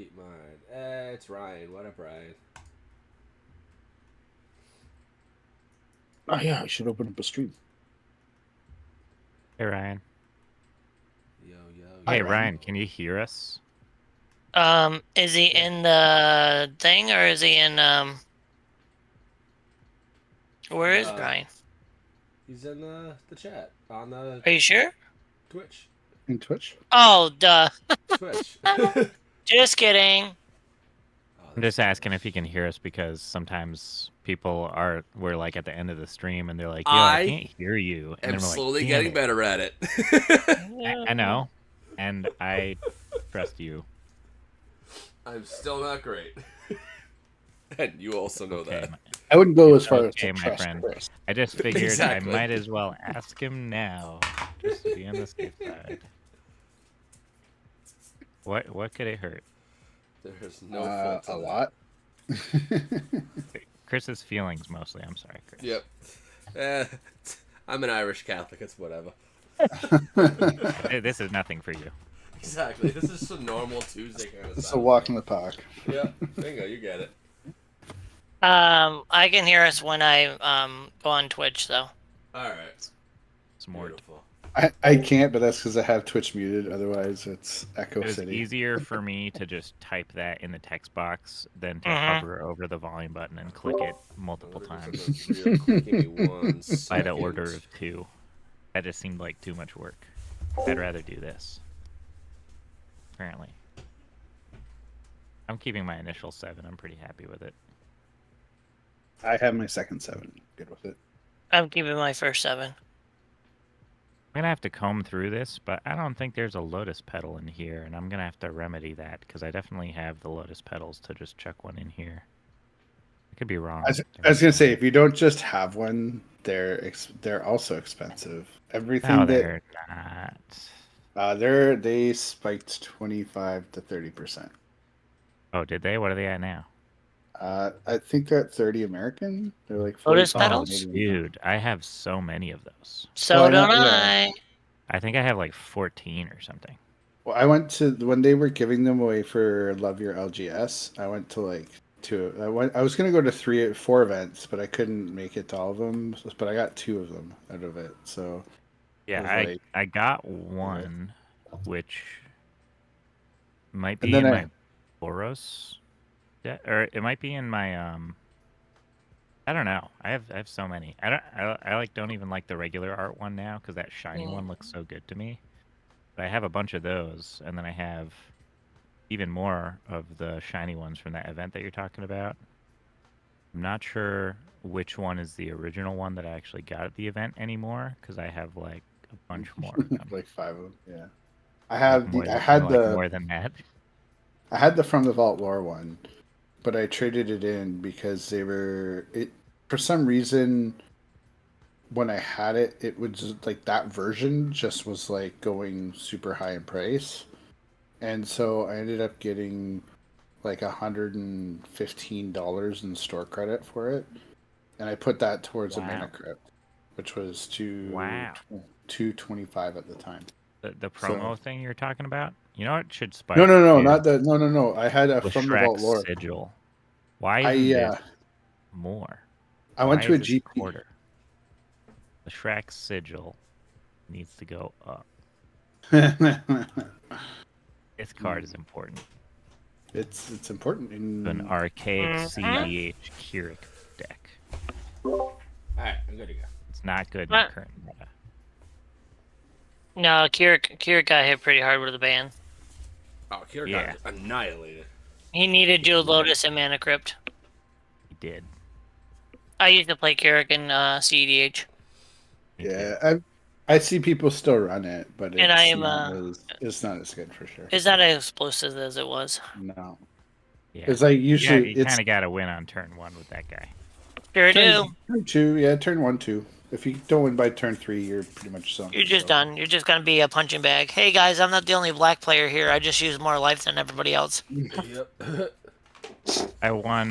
keep mine. It's Ryan. What up, Ryan? Oh yeah, I should open up a stream. Hey, Ryan. Yo, yo, Hey, yo. Ryan, can you hear us? Is he in the thing or is he in where is Brian? He's in the chat on the Are you sure? Twitch. In Twitch? Oh, duh. Twitch. Just kidding. I'm just asking if you can hear us because sometimes we're like at the end of the stream and they're like, yo, I can't hear you. And I'm then we're slowly like, getting better at it. I know. And I trust you. I'm still not great. And you also know that. I wouldn't go as far as Okay, to my trust friend. Chris. I just figured Exactly. I might as well ask him now, just to be on the safe side. What could it hurt? There's no fault to a that. lot. Chris's feelings mostly. I'm sorry, Chris. Yep. I'm an Irish Catholic. It's whatever. This is nothing for you. Exactly. This is just a normal Tuesday kind of It's stuff. a walk in the park. Yeah. Bingo. You get it. I can hear us when I go on Twitch though. All right. It's more. Beautiful. I can't, but that's because I have Twitch muted. Otherwise, it's Echo It was City. easier for me to just type that in the text box than to Mhm. hover over the volume button and click it multiple times Real quick, give me 1 by the second. order of 2. That just seemed like too much work. I'd rather do this. Apparently. I'm keeping my initial 7. I'm pretty happy with it. I have my second 7. Good with it. I'm keeping my first 7. I'm going to have to comb through this, but I don't think there's a lotus petal in here, and I'm going to have to remedy that, because I definitely have the lotus petals to just chuck one in here. I could be wrong. I was gonna say, if you don't just have one, they're also expensive. Everything No, that they're not. they spiked 25 to 30%. Oh, did they? What are they at now? I think they're at 30 American. They're like Lotus 45 petals? Canadian. Dude, I have so many of those. So Well, don't yeah. I. I think I have like 14 or something. Well, I went to when they were giving them away for Love Your LGS. I went to like 2. I was gonna go to 4 events, but I couldn't make it to all of them. But I got 2 of them out of it. So Yeah, I got one, which might And be then in I- my Boros, or it might be in my I don't know. I have so many. I don't even like the regular art one now because that shiny one looks so good to me. But I have a bunch of those, and then I have even more of the shiny ones from that event that you're talking about. I'm not sure which one is the original one that I actually got at the event anymore because I have like a bunch more of them. like 5 of them. Yeah, I have More the. than, I had like the. more than that. I had the From the Vault Lore one, but I traded it in because they were for some reason. When I had it, it was just, like that version just was like going super high in price, and so I ended up getting like $115 in store credit for it, and I put that towards a Mana Crypt, which was $225 at the time. The promo thing you're talking about? You know what should spike? No, is I had a the From the Vault Shrek Lore. sigil. Why isn't this more? I went Why to a is this GP. quarter? The Shrek sigil needs to go up. This card is important. It's important in An archaic CDH Keurig deck. Alright, I'm good to go. It's not good in the current meta. No, Kira got hit pretty hard with the ban. Oh, Kira got annihilated. He needed Jewel Lotus and Mana Crypt. He did. I used to play Keurig in CEDH. Yeah, I see people still run it, but it's, And I am, it's not as good for sure. It's not as explosive as it was. No. Yeah. It's like usually you kind of got to win on turn 1 with that guy. Sure do. Turn 2, yeah, turn 1, 2. If you don't win by turn 3, you're pretty much sunk. You're just done. You're just gonna be a punching bag. Hey guys, I'm not the only black player here. I just use more life than everybody else. Yep. I won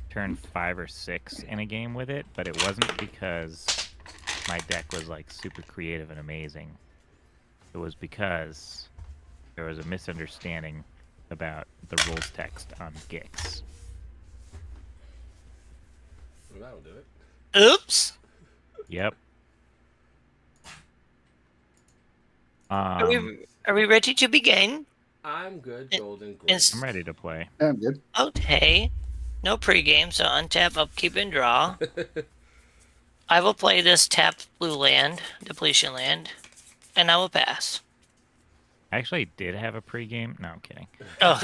turn 5 or 6 in a game with it, but it wasn't because my deck was like super creative and amazing. It was because there was a misunderstanding about the rules text on Gix. Well, that'll do it. Oops. Yep. Are we ready to begin? I'm good. It- Golden it's- great. I'm ready to play. Yeah, I'm good. Okay. No pregame, so untap, upkeep, and draw. I will play this tap blue land, depletion land, and I will pass. I actually did have a pregame. No, I'm kidding. Oh,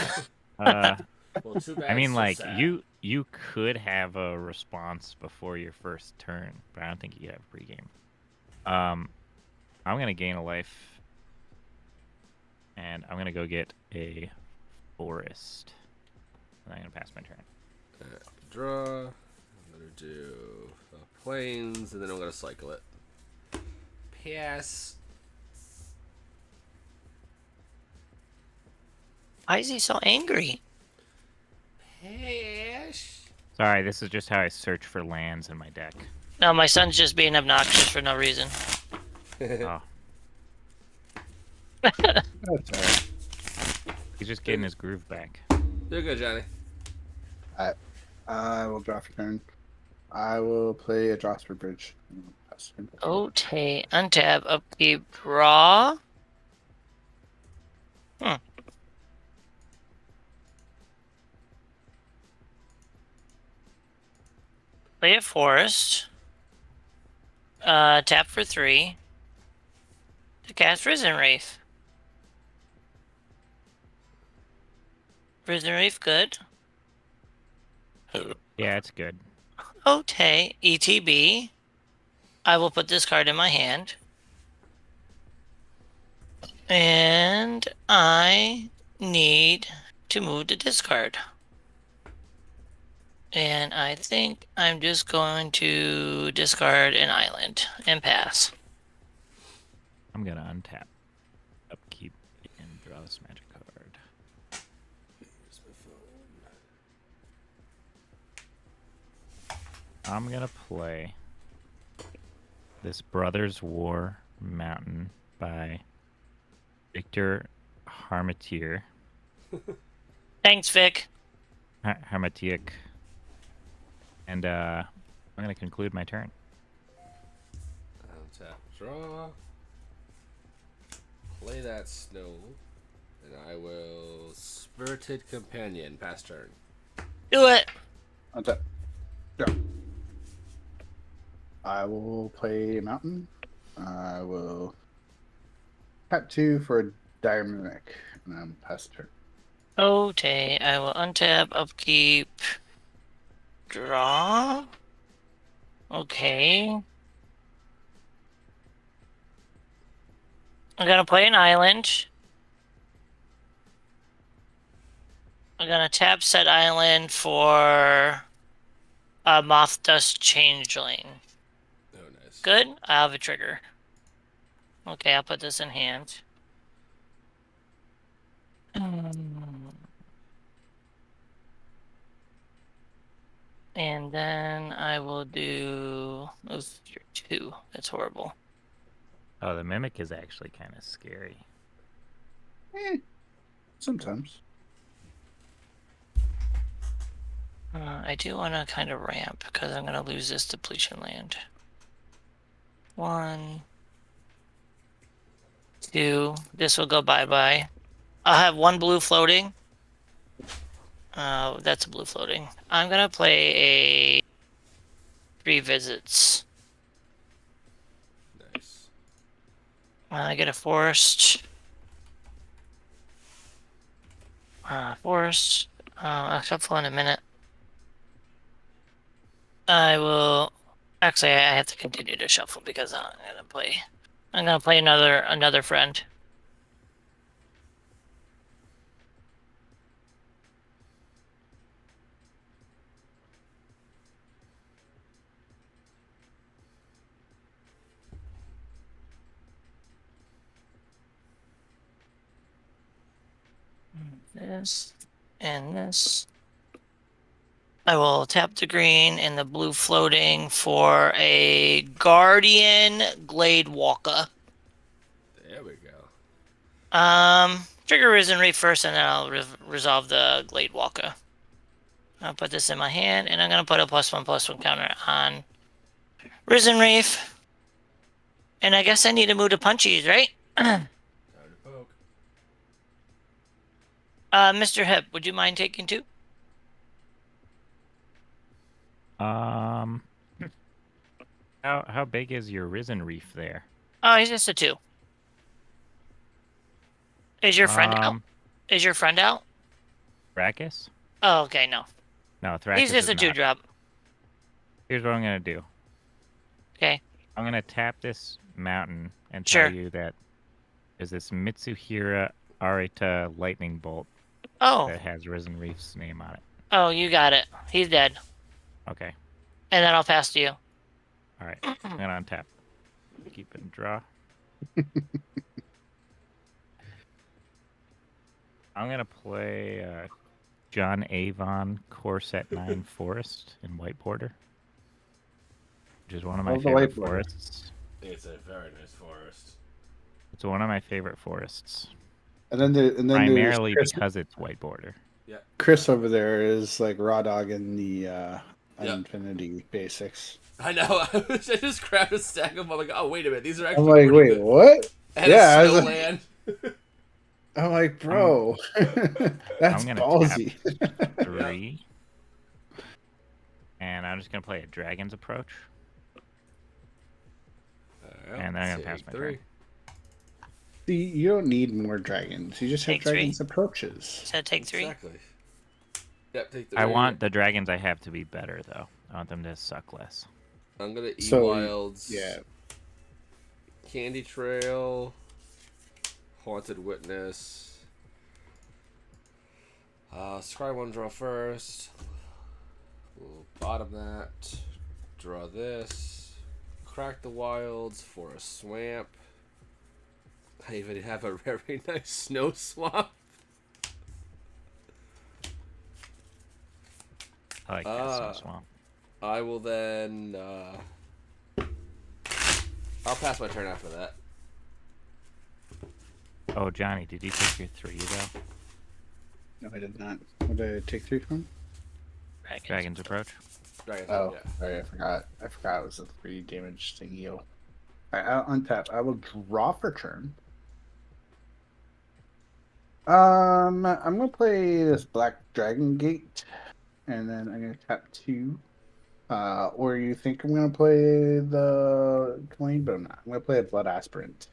Well, too bad. I mean, so like sad. you could have a response before your first turn, but I don't think you could have a pregame. I'm gonna gain a life, and I'm gonna go get a forest. And I'm gonna pass my turn. Draw. I'm gonna do planes, and then I'm gonna cycle it. Pass. why is he so angry? Pass. Sorry, this is just how I search for lands in my deck. No, my son's just being obnoxious for no reason. Oh, That's alright. he's just getting his groove back. You're good, Johnny. I will draw for turn. I will play a Drosper Bridge. Okay, untap, upkeep, draw. Play a forest. Tap for 3. To cast Risen Wraith. Risen Wraith, good. Yeah, it's good. Okay, ETB. I will put this card in my hand. And I need to move the discard. And I think I'm just going to discard an island and pass. I'm gonna untap, upkeep, and draw this magic card. Here's my phone. I'm gonna play this Brothers War Mountain by Victor Harmatier. Thanks, Vic. Harmatiek. And I'm gonna conclude my turn. Untap, draw. Play that snow, and I will Spirited Companion. Pass turn. Do it. Untap. Yeah. I will play a mountain. I will tap 2 for a dire mimic, and I'm past turn. Okay, I will untap, upkeep, draw. Okay. I'm gonna play an island. I'm gonna tap set island for a Moth Dust Changeling. Oh, nice. Good. I have a trigger. Okay, I'll put this in hand. And then I will do those 2. That's horrible. Oh, the mimic is actually kind of scary. Sometimes. I do want to kind of ramp because I'm going to lose this depletion land. 1, 2. This will go bye-bye. I'll have 1 blue floating. That's a blue floating. I'm going to play a 3 visits. Nice. I get a forest. Forest. I'll shuffle in a minute. I will. Actually, I have to continue to shuffle because I'm gonna play another friend. This and this. I will tap the green and the blue floating for a Guardian Glade Walker. There we go. Trigger Risen Reef first, and then I'll resolve the Glade Walker. I'll put this in my hand, and I'm going to put a +1/+1 counter on Risen Reef. And I guess I need to move to Punchies, right? Time to poke. Mr. Hip, would you mind taking 2? How big is your Risen Reef there? Oh, he's just a 2. Is your friend out? Um, Is your friend out? Thrakus? Oh, okay, no. No, Thrakus He's just is a 2-drop. Here's what I'm gonna do. Okay. I'm gonna tap this mountain and Sure. tell you that there's this Mitsuhira Arita lightning bolt Oh. that has Risen Reef's name on it. Oh, you got it. He's dead. Okay. And then I'll pass to you. All right. I'm gonna untap. Keep and draw. I'm gonna play John Avon Core Set 9 Forest in white border, which is one of my Love the white favorite border. forests. It's a very nice forest. It's one of my favorite forests, And then there's primarily Chris, because it's white border. Chris over there is like raw dogging the Yep. Infinity basics. I know. I just grabbed a stack of them. I'm like, oh, wait a minute. These are I'm actually like, pretty wait, good. what? And Yeah, I a was snow like- land. I'm like, bro, that's gonna ballsy. 3. And I'm just gonna play a Dragon's Approach. And then I'm gonna pass my turn. See, you don't need more dragons. You just have Take 3. dragons approaches. So take 3. Exactly. Yep, take the I want the dragons I have to be better, though. I want them to suck less. I'm gonna eat So, wilds. yeah. Candy Trail. Haunted Witness. Scry 1, draw first. We'll bottom that. Draw this. Crack the wilds for a swamp. I even have a very nice snow swamp. I like that swamp. I will then. I'll pass my turn after that. Oh, Johnny, did you take your 3 though? No, I did not. What did I take 3 from? Dragon's Approach. Dragon, Oh, yeah. sorry, I forgot. I forgot it was a 3 damage thingy. I'll untap. I will draw for turn. I'm gonna play this Black Dragon Gate, and then I'm gonna tap 2. Or you think I'm gonna play the coin, but I'm not. I'm gonna play a Blood Aspirant.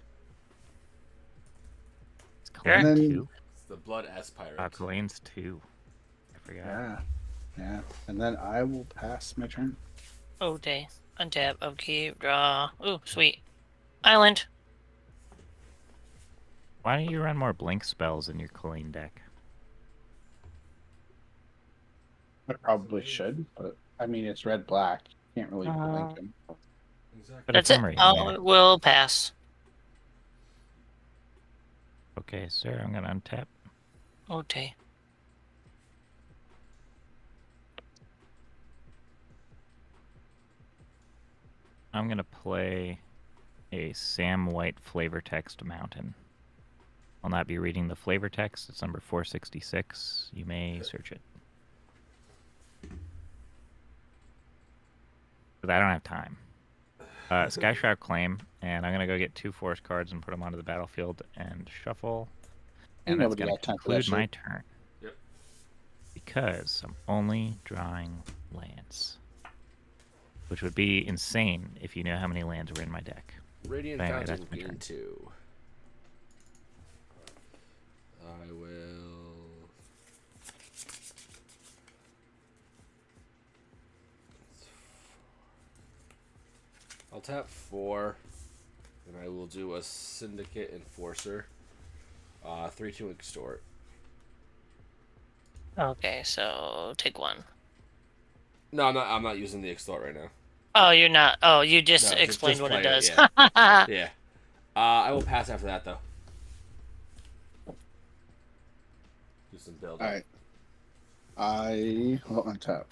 It's Kalane And then- 2. It's the Blood Aspirant. Kalane's 2. I forgot. Yeah. And then I will pass my turn. Oh, day. Untap, upkeep, draw. Ooh, sweet. Island. Why don't you run more blink spells in your Kalane deck? I probably should, but I mean it's red black. Can't really blink him. Exactly. Put a That's it. summary in Oh, there. we'll pass. Okay, sir, I'm gonna untap. Oh, day. I'm gonna play a Sam White flavor text mountain. I'll not be reading the flavor text. It's number 466. You may search it. But I don't have time. Skyshroud Claim, and I'm gonna go get 2 forest cards and put them onto the battlefield and shuffle. Ain't And that's nobody gonna got time for that conclude my shit. turn. Yep. Because I'm only drawing lands. Which would be insane if you knew how many lands were in my deck. Radiant Anyway, Fountain that's my turn. Gain 2. I will. I'll tap 4, and I will do a Syndicate Enforcer. 3/2 Extort. Okay, so take 1. No, I'm not using the Extort right now. Oh, you're not. Oh, you just No, explained just what it play does. it, Yeah. I will pass after that though. Do some build. All right. I will untap.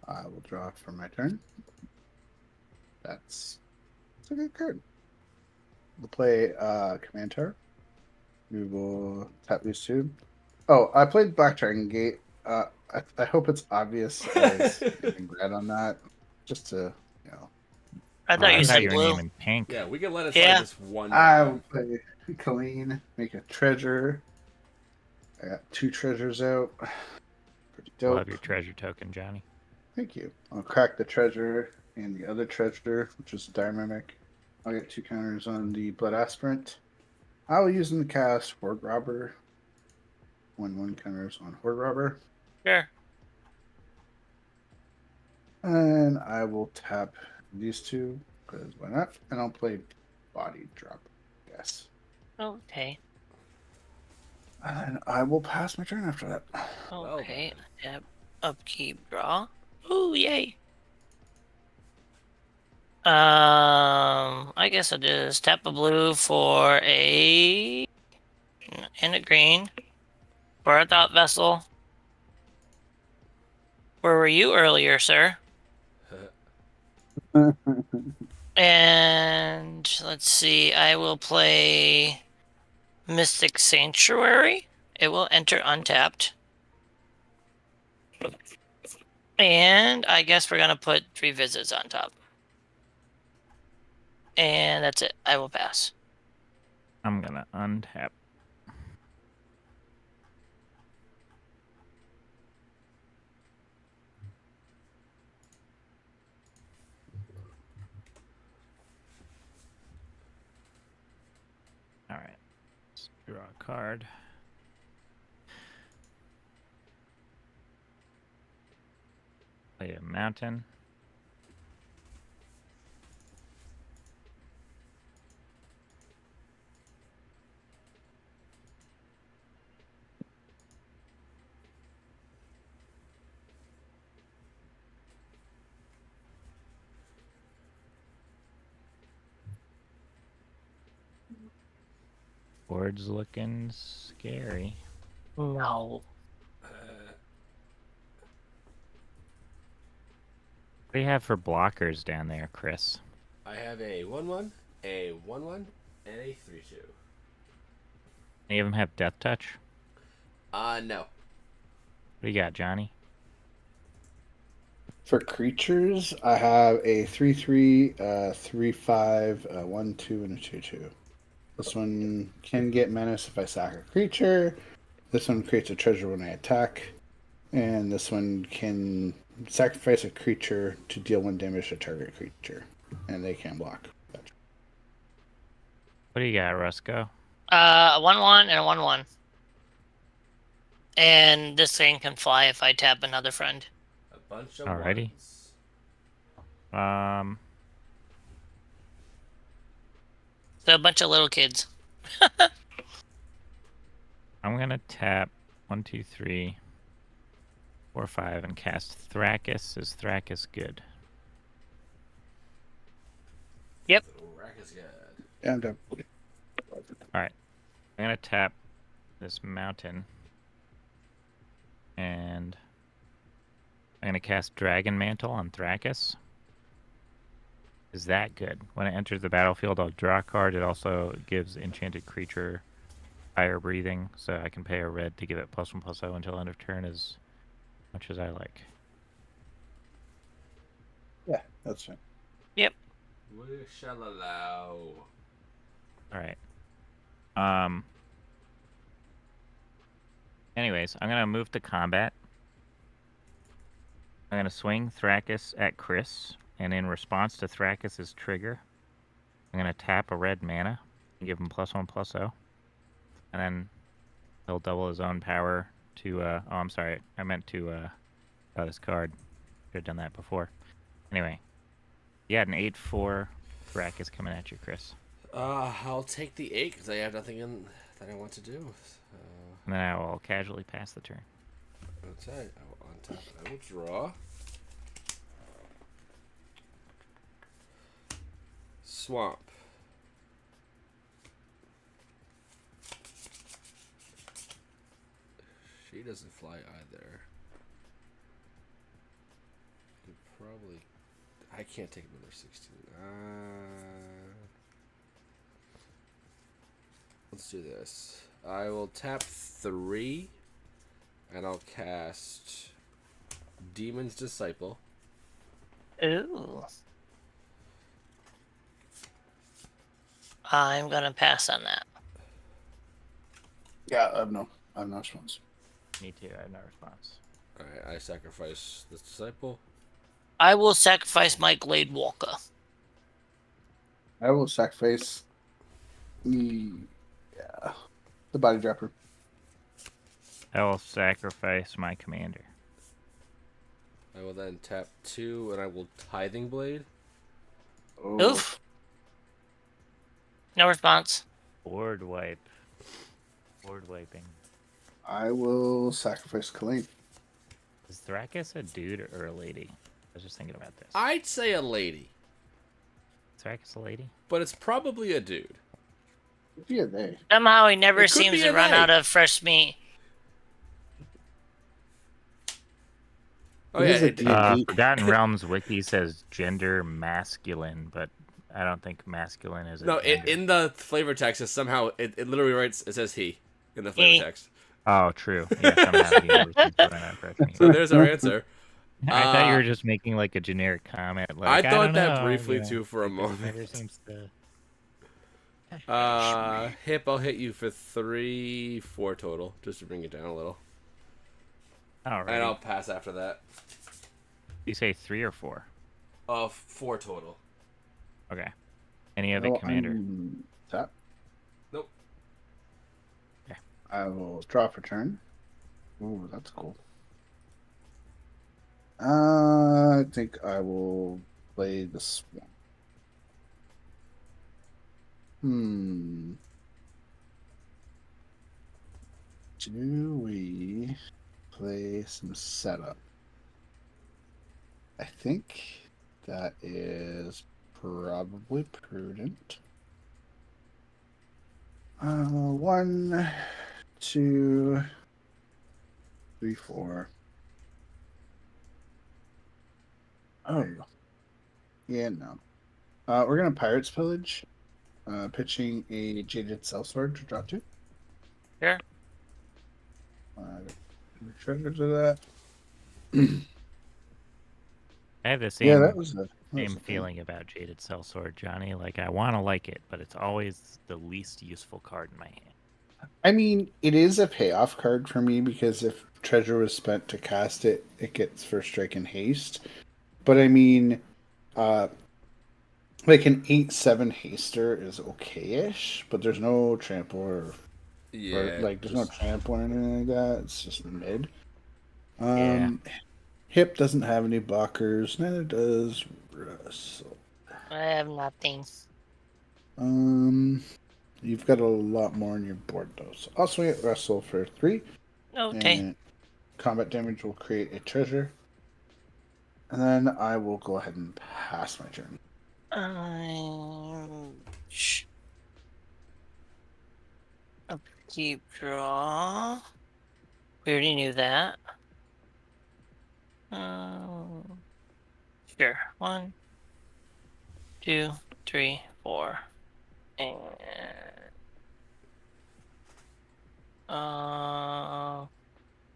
I will draw for my turn. That's a good card. We'll play Command Tower. We will tap these two. Oh, I played Black Dragon Gate. I hope it's obvious as naming red on that, just to I Oh, thought I you thought said you were blue. naming pink. Yeah, we can let it slide Yeah. this one I will time. play Colleen, make a treasure. I got 2 treasures out. Pretty dope. Love your treasure token, Johnny. Thank you. I'll crack the treasure and the other treasure, which is a Dire Mimic. I'll get 2 counters on the Blood Aspirant. I will use them to cast Horde Robber. 1/1 counters on Horde Robber. Sure. And I will tap these 2, because why not? And I'll play Body Drop, yes. Okay. And I will pass my turn after that. Well Okay. then. Tap, upkeep, draw. Ooh, yay. I guess I'll just tap a blue for a and a green for a thought vessel. Where were you earlier, sir? And let's see, I will play Mystic Sanctuary. It will enter untapped. And I guess we're gonna put 3 visits on top. And that's it. I will pass. I'm gonna untap. All right. Let's draw a card. Play a mountain. Board's looking scary. No. What do you have for blockers down there, Chris? I have a 1/1, a 1/1, and a 3/2. Any of them have death touch? No. What do you got, Johnny? For creatures, I have a 3/3, 3/5, 1/2, and a 2/2. This one can get menace if I sack a creature. This one creates a treasure when I attack. And this one can sacrifice a creature to deal 1 damage to target creature. And they can block. What do you got, Rusco? A 1/1 and a 1/1. And this thing can fly if I tap another friend. A bunch of Alrighty. ones. So a bunch of little kids. I'm gonna tap 1, 2, 3, 4, 5, and cast Thrakkus. Is Thrakkus good? Yep. Rack is good. And Alright. I'm gonna tap this mountain. And I'm gonna cast Dragon Mantle on Thrakkus. Is that good? When it enters the battlefield, I'll draw a card. It also gives enchanted creature fire breathing, so I can pay a red to give it +1/+0 until end of turn as much as I like. yeah, that's fine. Yep. We shall allow. Alright. Anyways, I'm gonna move to combat. I'm gonna swing Thrakkus at Chris, and in response to Thrakkus' trigger, I'm gonna tap a red mana and give him +1/+0. And then he'll double his own power to oh, I'm sorry, I meant to draw this card. Should have done that before. Anyway. You had an 8/4 Thrakkus coming at you, Chris. I'll take the 8 because I have nothing in that I want to do. And then I will casually pass the turn. Okay, I will untap. I will draw. Swamp. She doesn't fly either. Could probably. I can't take another 16. Let's do this. I will tap 3, and I'll cast Demon's Disciple. Ooh. I'm gonna pass on that. Yeah, I have no response. Me too. I have no response. Alright, I sacrifice this Disciple. I will sacrifice my Glade Walker. I will sacrifice the body dropper. I will sacrifice my commander. I will then tap 2, and I will Tithing Blade. Oh, Oof. No response. Board wipe. Board wiping. I will sacrifice Kalane. Is Thrakus a dude or a lady? I was just thinking about this. I'd say a lady, Is Thrakus a lady? but it's probably a dude. Could be a they. Somehow he never It could seems be to a run they. out of fresh meat. Oh It yeah, is a D&D. Forgotten Realms wiki says gender masculine, but I don't think masculine is a no. gender. In the flavor text, it literally writes. It says he in the flavor He. text. Oh, true. Yeah, somehow he never seems to run out of fresh meat. So there's our answer. I thought you were just making like a generic comment. Like, I I thought don't that know, briefly you know, too for a like, it moment. never seems to. Hip, I'll hit you for 3, 4 total, just to bring it down a little. All right. And I'll pass after that. You say 3 or 4? 4 total. Okay. Any other commander? Tap. Nope. Okay. I will draw for turn. Ooh, that's cool. I think I will play the Swamp. Do we play some setup? I think that is probably prudent. 1, 2, 3, 4. Oh, yeah, no. We're gonna Pirates Pillage. Pitching a Jaded Sellsword to drop 2. Sure. Trigger to that. I have the Yeah, same that was a same thing. feeling about Jaded Sellsword, Johnny. Like, I want to like it, but it's always the least useful card in my hand. I mean, it is a payoff card for me because if treasure was spent to cast it, it gets first strike and haste. But I mean, like an 8/7 haster is okay-ish, but there's no trample or Yeah. there's no trample or anything like that. It's just mid. Yeah. Hip doesn't have any blockers, neither does Russell. I have nothing. You've got a lot more on your board though. So I'll swing at Russell for 3. Okay. And combat damage will create a treasure. And then I will go ahead and pass my turn. Upkeep draw. We already knew that. Sure. 1, 2, 3, 4. And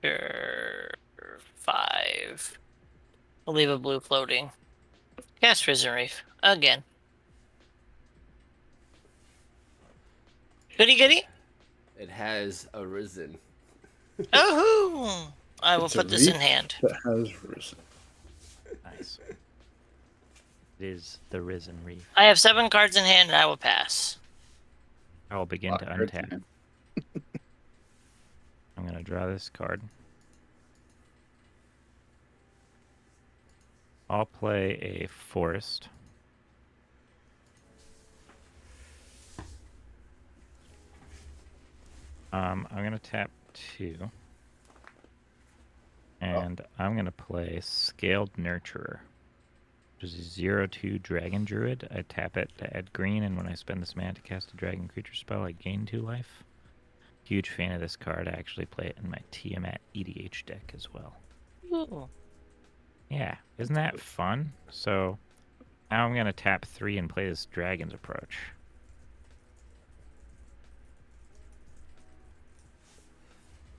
sure. 5. I'll leave a blue floating. Cast Risen Reef. Again. Goody goody? It has arisen. Oh! I will It's a put this in reef hand. that has risen. Nice. It is the Risen Reef. I have 7 cards in hand and I will pass. I will begin to untap. I'm going to draw this card. I'll play a forest. I'm going to tap 2. And I'm going to play Scaled Nurturer. Which is a 0/2 Dragon Druid. I tap it to add green, and when I spend this mana to cast a dragon creature spell, I gain 2 life. Huge fan of this card. I actually play it in my Tiamat EDH deck as well. Ooh. Yeah, isn't that fun? So now I'm going to tap 3 and play this Dragon's Approach.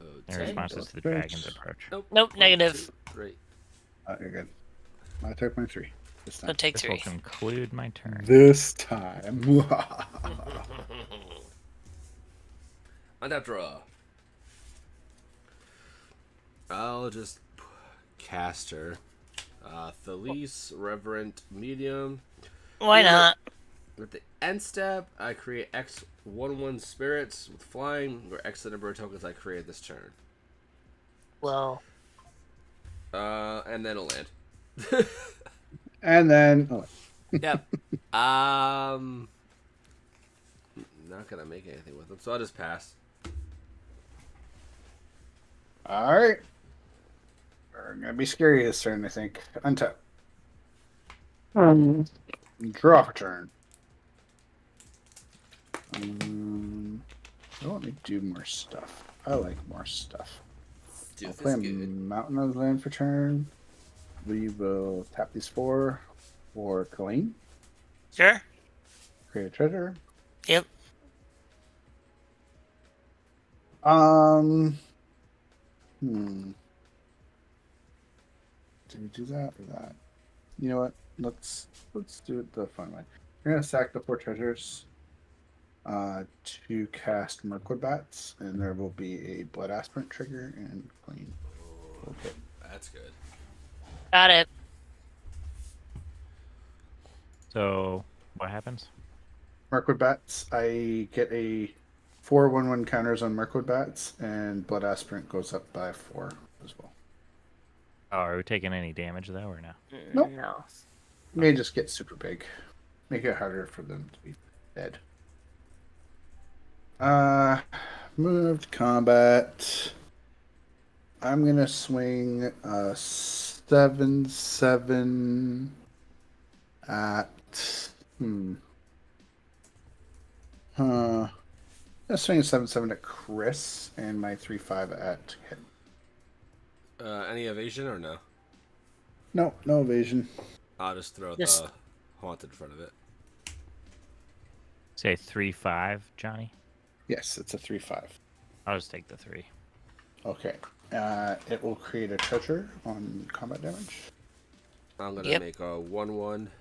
In Okay. response to the dragon's approach. Nope. Nope, 1, negative. 2, 3. You're good. I took my 3 this So time. take This will 3. conclude my turn. This time. Untap draw. I'll just cast her. Thalise, Reverent, Medium. Why not? With the end step, I create X 1/1 spirits with flying, or X the number of tokens I created this turn. Well, And then a land. And then Yep. Not gonna make anything with them, so I'll just pass. all right. We're gonna be scary this turn, I think. Untap. Draw for turn. Let me do more stuff. I like more stuff. Dude, I'll this play a is good. Mountain of Land for turn. We will tap these 4 for Colleen. sure. Create a treasure. Yep. Did we do that or that? You know what? Let's do it the fun way. We're gonna sack the 4 treasures to cast Mirkwood Bats, and there will be a Blood Aspirant trigger and clean. Okay. That's good. Got it. So, what happens? Mirkwood Bats, I get a 4/1/1 counters on Mirkwood Bats, and Blood Aspirant goes up by 4 as well. Oh, are we taking any damage though, or no? Nope. No. May just get super big. Make it harder for them to be dead. Moved combat. I'm gonna swing a 7/7 at Let's swing a 7/7 at Chris and my 3/5 at him. Any evasion or no? No evasion. I'll just throw Just- the haunt in front of it. Say 3/5, Johnny. Yes, it's a 3/5. I'll just take the 3. Okay. It will create a treasure on combat damage. I'm gonna Yep. make a 1/1.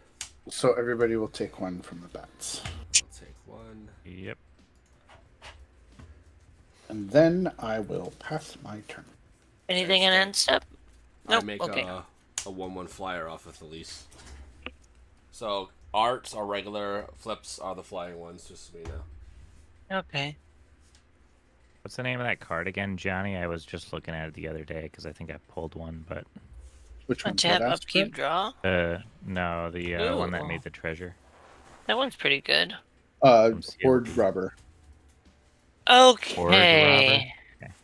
So everybody will take 1 from the bats. I'll take 1. Yep. And then I will pass my turn. Anything in end step? Nope. I make Okay. a 1/1 flyer off of Thalise. So arts are regular, flips are the flying ones, just so we know. Okay. What's the name of that card again, Johnny? I was just looking at it the other day because I think I pulled one, but Which one? Untap, Blood upkeep, Aspirant? draw. no, the one that Ooh. made the treasure. That one's pretty good. Seal. Horde Robber. Okay.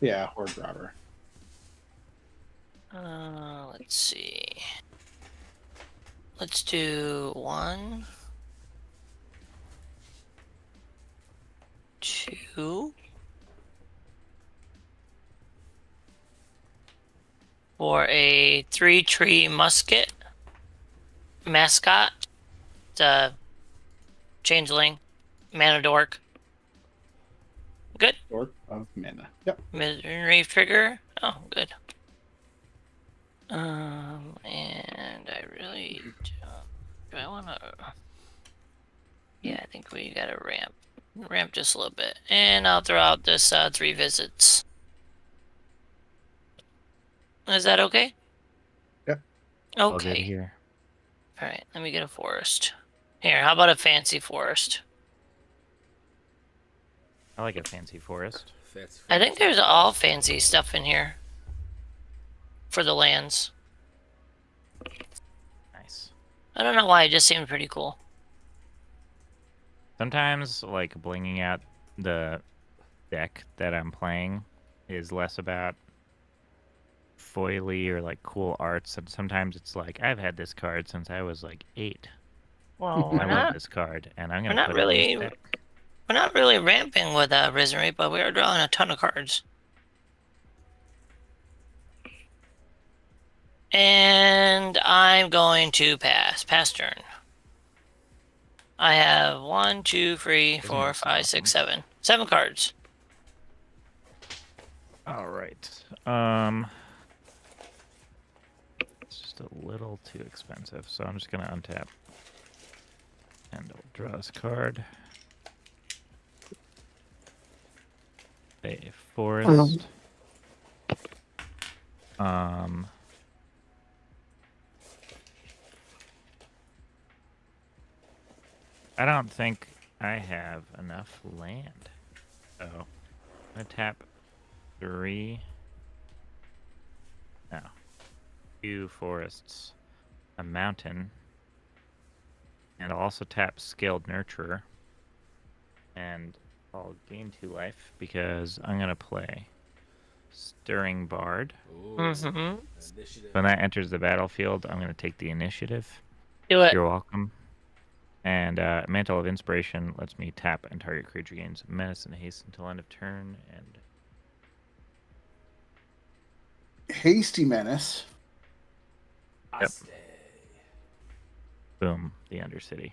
Yeah, Horde Robber. Let's see. Let's do 1, 2, for a 3-tree musket mascot. It's a changeling, mana dork. Good. Orc of Mana. Yep. Mid-range trigger. Oh, good. And I really do I want to? Yeah, I think we got to ramp just a little bit, and I'll throw out this 3 visits. Is that okay? Yep. All good Okay. here. All right. Let me get a forest. Here, how about a fancy forest? I like a fancy forest. Fancy. I think there's all fancy stuff in here for the lands. Nice. I don't know why, it just seemed pretty cool. Sometimes, like, blinging out the deck that I'm playing is less about foily or, like, cool arts. And sometimes it's like, I've had this card since I was, like, 8. Well, I love this card, and I'm going we're to not put it in really- this deck. We're not really ramping with Risen Rate, but we are drawing a ton of cards. And I'm going to pass. Pass turn. I have 1, 2, 3, 4, 5, 6, 7. 7 cards. All right. It's just a little too expensive, so I'm just gonna untap. And I'll draw this card. A forest. I don't think I have enough land. So I'm gonna tap 3. No. 2 forests. A mountain. And I'll also tap Skilled Nurturer. And I'll gain 2 life because I'm gonna play Stirring Bard. Ooh, Mm-hmm. initiative. When that enters the battlefield, I'm gonna take the initiative. Do it. You're welcome. And Mantle of Inspiration lets me tap and target creature gains menace and haste until end of turn. And Hasty Menace. Yep. Stay. boom, the Undercity.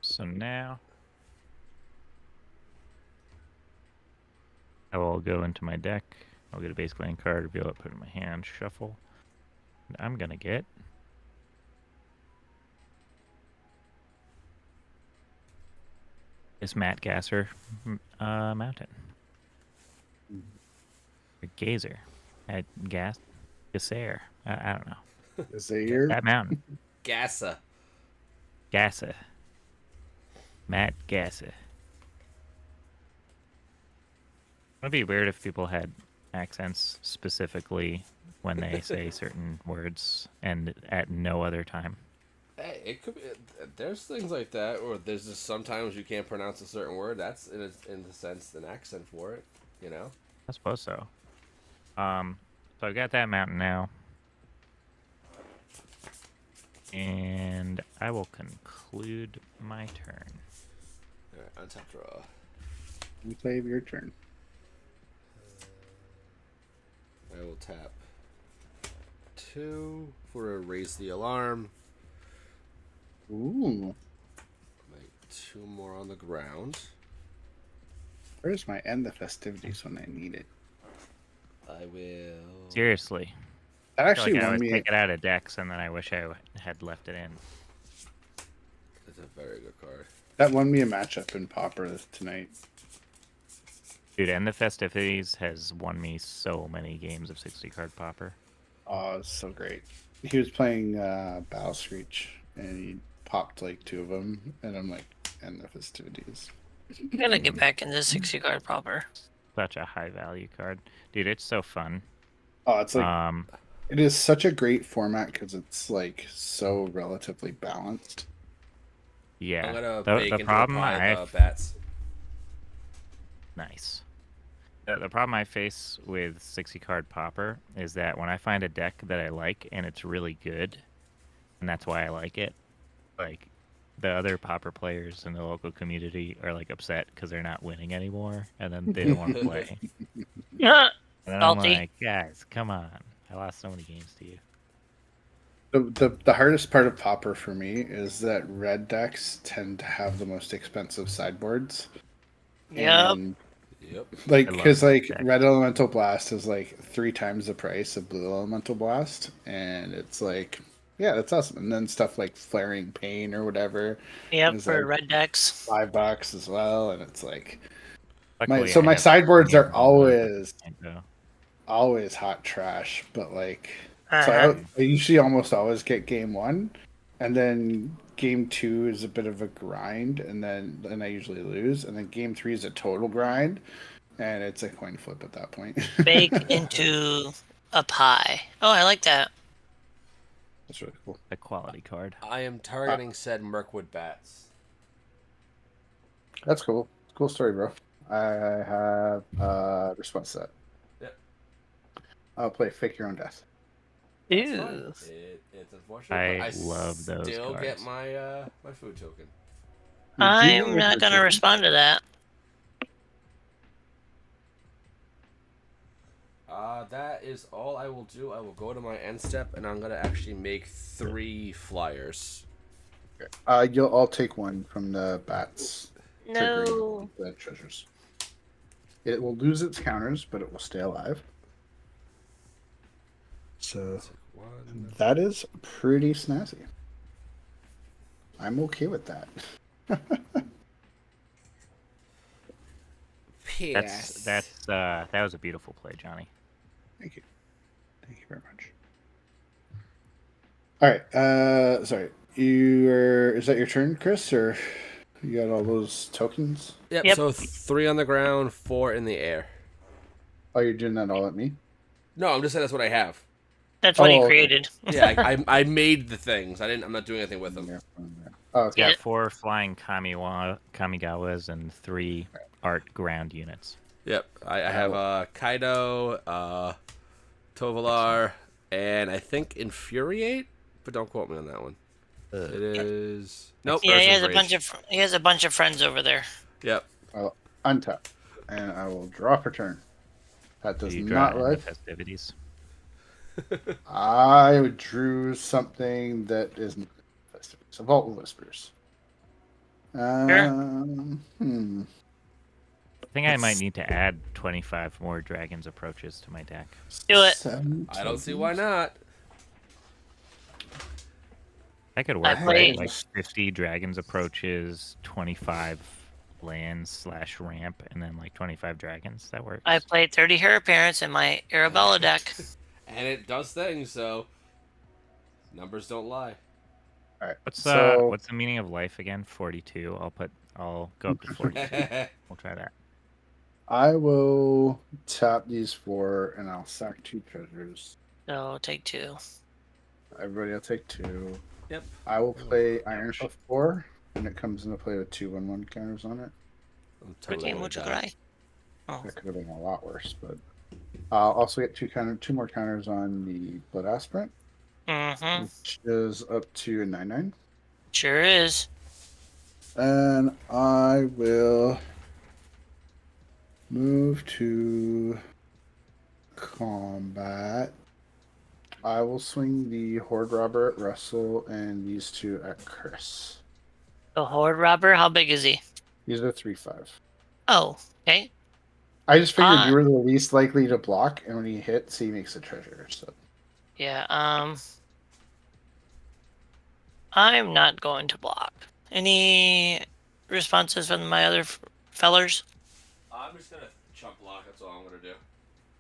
So now I will go into my deck. I'll get a base land card, reveal it, put it in my hand, shuffle. And I'm gonna get this Matt Gasser mountain. Or Gazer. Gasser. I don't know. Is that your? That mountain. Gassa. Gassa. Matt Gassa. It'd be weird if people had accents specifically when they say certain words and at no other time. Hey, it could be. There's things like that, or there's just sometimes you can't pronounce a certain word. That's in the sense an accent for it, you know. I suppose so. So I've got that mountain now. And I will conclude my turn. All right, untap draw. You play your turn. I will tap 2 for a raise the alarm. Ooh. Make 2 more on the ground. Where's my end the festivities when I need it? I will. Seriously. That I feel actually like I won always me. take it out of decks and then I wish I had left it in. It's a very good card. That won me a matchup in Pauper tonight. Dude, and the Festivities has won me so many games of 60 card Popper. Oh, it's so great. He was playing Battle Screech and he popped like 2 of them, and I'm like, end the festivities. I'm gonna get back into 60 card proper. Such a high value card. Dude, it's so fun. Oh, it's like it is such a great format because it's like so relatively balanced. Yeah. I'm gonna The bake into problem the pie the I've bats. Nice. The problem I face with 60 card Popper is that when I find a deck that I like and it's really good, and that's why I like it, like the other Popper players in the local community are like upset because they're not winning anymore, and then they don't want to play. Yeah. And then I'm Salty. like, guys, come on! I lost so many games to you. The hardest part of Pauper for me is that red decks tend to have the most expensive sideboards. Yep. And Yep. like, I love because like that. red elemental blast is like 3 times the price of blue elemental blast, and it's like, yeah, that's awesome. And then stuff like flaring pain or whatever Yep, is for like red decks. $5 as well, and it's like Luckily, so I my have sideboards are Amber Lily, always hot trash, but like Uh-huh. I usually almost always get game 1, and then game 2 is a bit of a grind, and then I usually lose, and then game 3 is a total grind, and it's a coin flip at that point. Bake into a pie. Oh, I like that. That's really cool. a quality card. I am targeting said Mirkwood bats. That's cool. Cool story, bro. I have response set. Yep. I'll play Fake Your Own Death. That's fine. Ew. It's unfortunate. But I love those still get cards. my my food token. I'm not gonna respond to that. That is all I will do. I will go to my end step, and I'm gonna actually make 3 flyers. You'll all take one from the bats. No. The treasures. It will lose its counters, but it will stay alive. So Take one. that is pretty snazzy. I'm okay with that. That was a beautiful play, Johnny. Thank you. Thank you very much. All right. Sorry. Is that your turn, Chris, or you got all those tokens? Yep. So 3 on the ground, 4 in the air. Oh, you're doing that all at me? No, I'm just saying that's what I have. That's what he okay. created. Yeah, I made the things. I'm not doing anything with them. Oh, It's okay. got 4 flying Kamigawas and 3 art ground units. Yep. I have Kaido, Tovalar, and I think Infuriate, but don't quote me on that one. It is nope. Yeah, he has Urza's a bunch of friends over there. Yep. I'll untap, and I will draw for turn. That does You draw not in the like. festivities. I drew something that isn't festivities. A Vault of Whispers. Sure. I think I might need to add 25 more Dragon's Approaches to my deck. Do it. 7 I don't see why not. That could work, played- right? Like 50 Dragon's Approaches, 25 lands / ramp, and then like 25 dragons. That works. I played 30 Heir Apparents in my Arabella deck. And it does things, so numbers don't lie. All right. What's so the meaning of life again? 42. I'll go up to 42. We'll try that. I will tap these 4, and I'll sack 2 treasures. So take 2. Everybody will take 2. Yep. I will play Iron Hoof 4, and it comes into play with 2/1/1 counters on it. I'm totally Game gonna mucho die. cry. Oh, That could have been a lot worse, but I'll also get 2 more counters on the Blood Aspirant, mm-hmm. which is up to a 9/9. Sure is. And I will move to combat. I will swing the Horde Robber at Russell and these 2 at Chris. The Horde Robber, how big is he? These are 3/5. Oh, okay. I just figured you were the least likely to block, and when he hits, he makes a treasure. So Yeah, I'm not going to block. Any responses from my other fellers? I'm just gonna chump block. That's all I'm gonna do.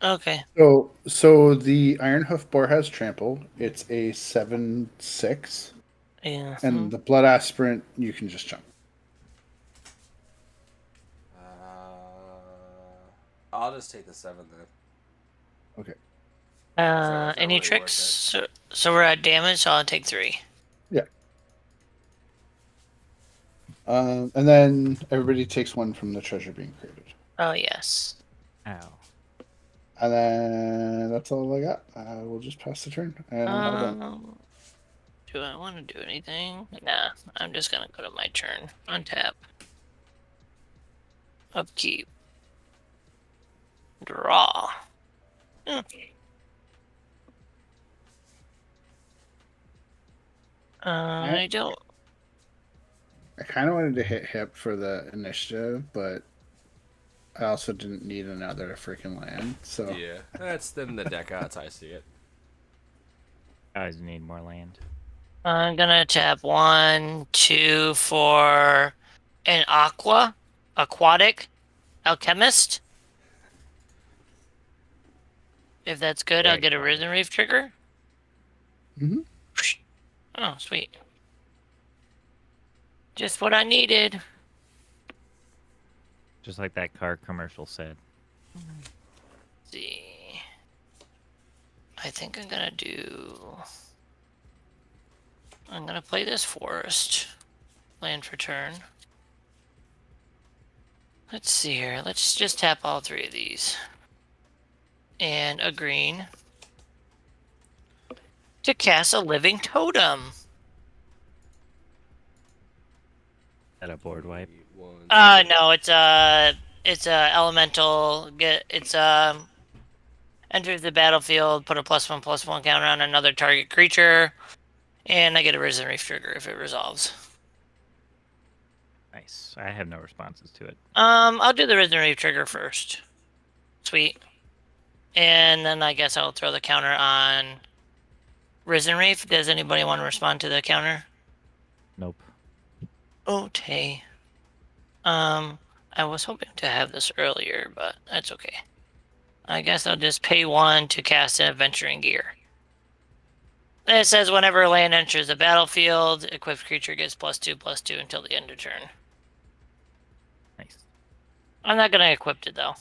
Okay. so the Iron Hoof Boar has trample. It's a 7/6, Yeah. and the Blood Aspirant you can just jump. I'll just take the 7 then. Okay. not Any really tricks? So we're at damage, so I'll take 3. Yeah. And then everybody takes 1 from the treasure being created. Oh, yes. Ow. And then that's all I got. We'll just pass the turn. And I'm all done. Do I want to do anything? Nah, I'm just going to go to my turn. Untap. Upkeep. Draw. I don't. I kind of wanted to hit hip for the initiative, but I also didn't need another freaking land. So Yeah, that's then the deck outs. I see it. I always need more land. I'm gonna tap 1, 2 for an aquatic alchemist. If that's good, I'll get a Risen Reef trigger. Mhm. Oh, sweet. Just what I needed. Just like that car commercial said. Let's see. I think I'm gonna do. I'm gonna play this forest. Land for turn. Let's see here. Let's just tap all 3 of these. And a green. To cast a living totem. At a board wipe. No, it's a elemental. Enters the battlefield, put a +1/+1 counter on another target creature, and I get a Risen Reef trigger if it resolves. Nice. I have no responses to it. I'll do the Risen Reef trigger first. Sweet. And then I guess I'll throw the counter on Risen Reef. Does anybody want to respond to the counter? Nope. Okay. I was hoping to have this earlier, but that's okay. I guess I'll just pay 1 to cast an Adventuring Gear. It says whenever land enters the battlefield, equipped creature gets +2/+2 until the end of turn. Nice. I'm not gonna equip it though.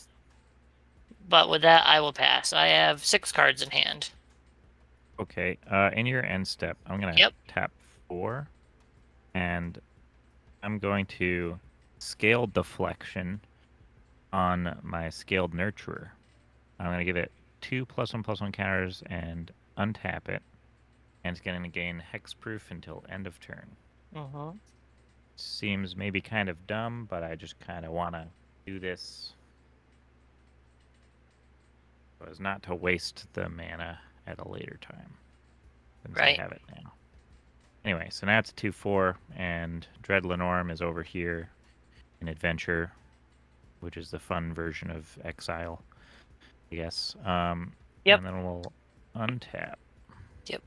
But with that, I will pass. I have 6 cards in hand. Okay. In your end step, I'm gonna tap 4, and I'm going to scale deflection on my scaled nurturer. I'm gonna give it 2 +1/+1 counters and untap it, and it's going to gain hexproof until end of turn. Seems maybe kind of dumb, but I just kind of want to do this so as not to waste the mana at a later time, since I have it now. Anyway, so now it's a 2/4, and Dread Lenorm is over here in Adventure, which is the fun version of Exile, I guess. And then we'll untap. Yep.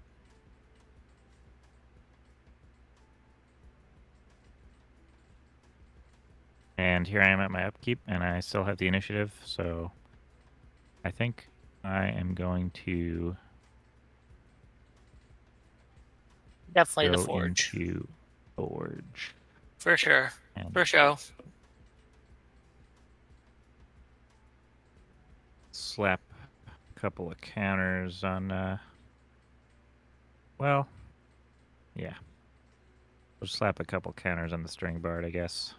And here I am at my upkeep, and I still have the initiative, so I think I am going to Definitely go the Forge. into Forge. For sure. And for sure. Slap a couple of counters on, well, yeah. We'll slap a couple counters on the String Bard, I guess.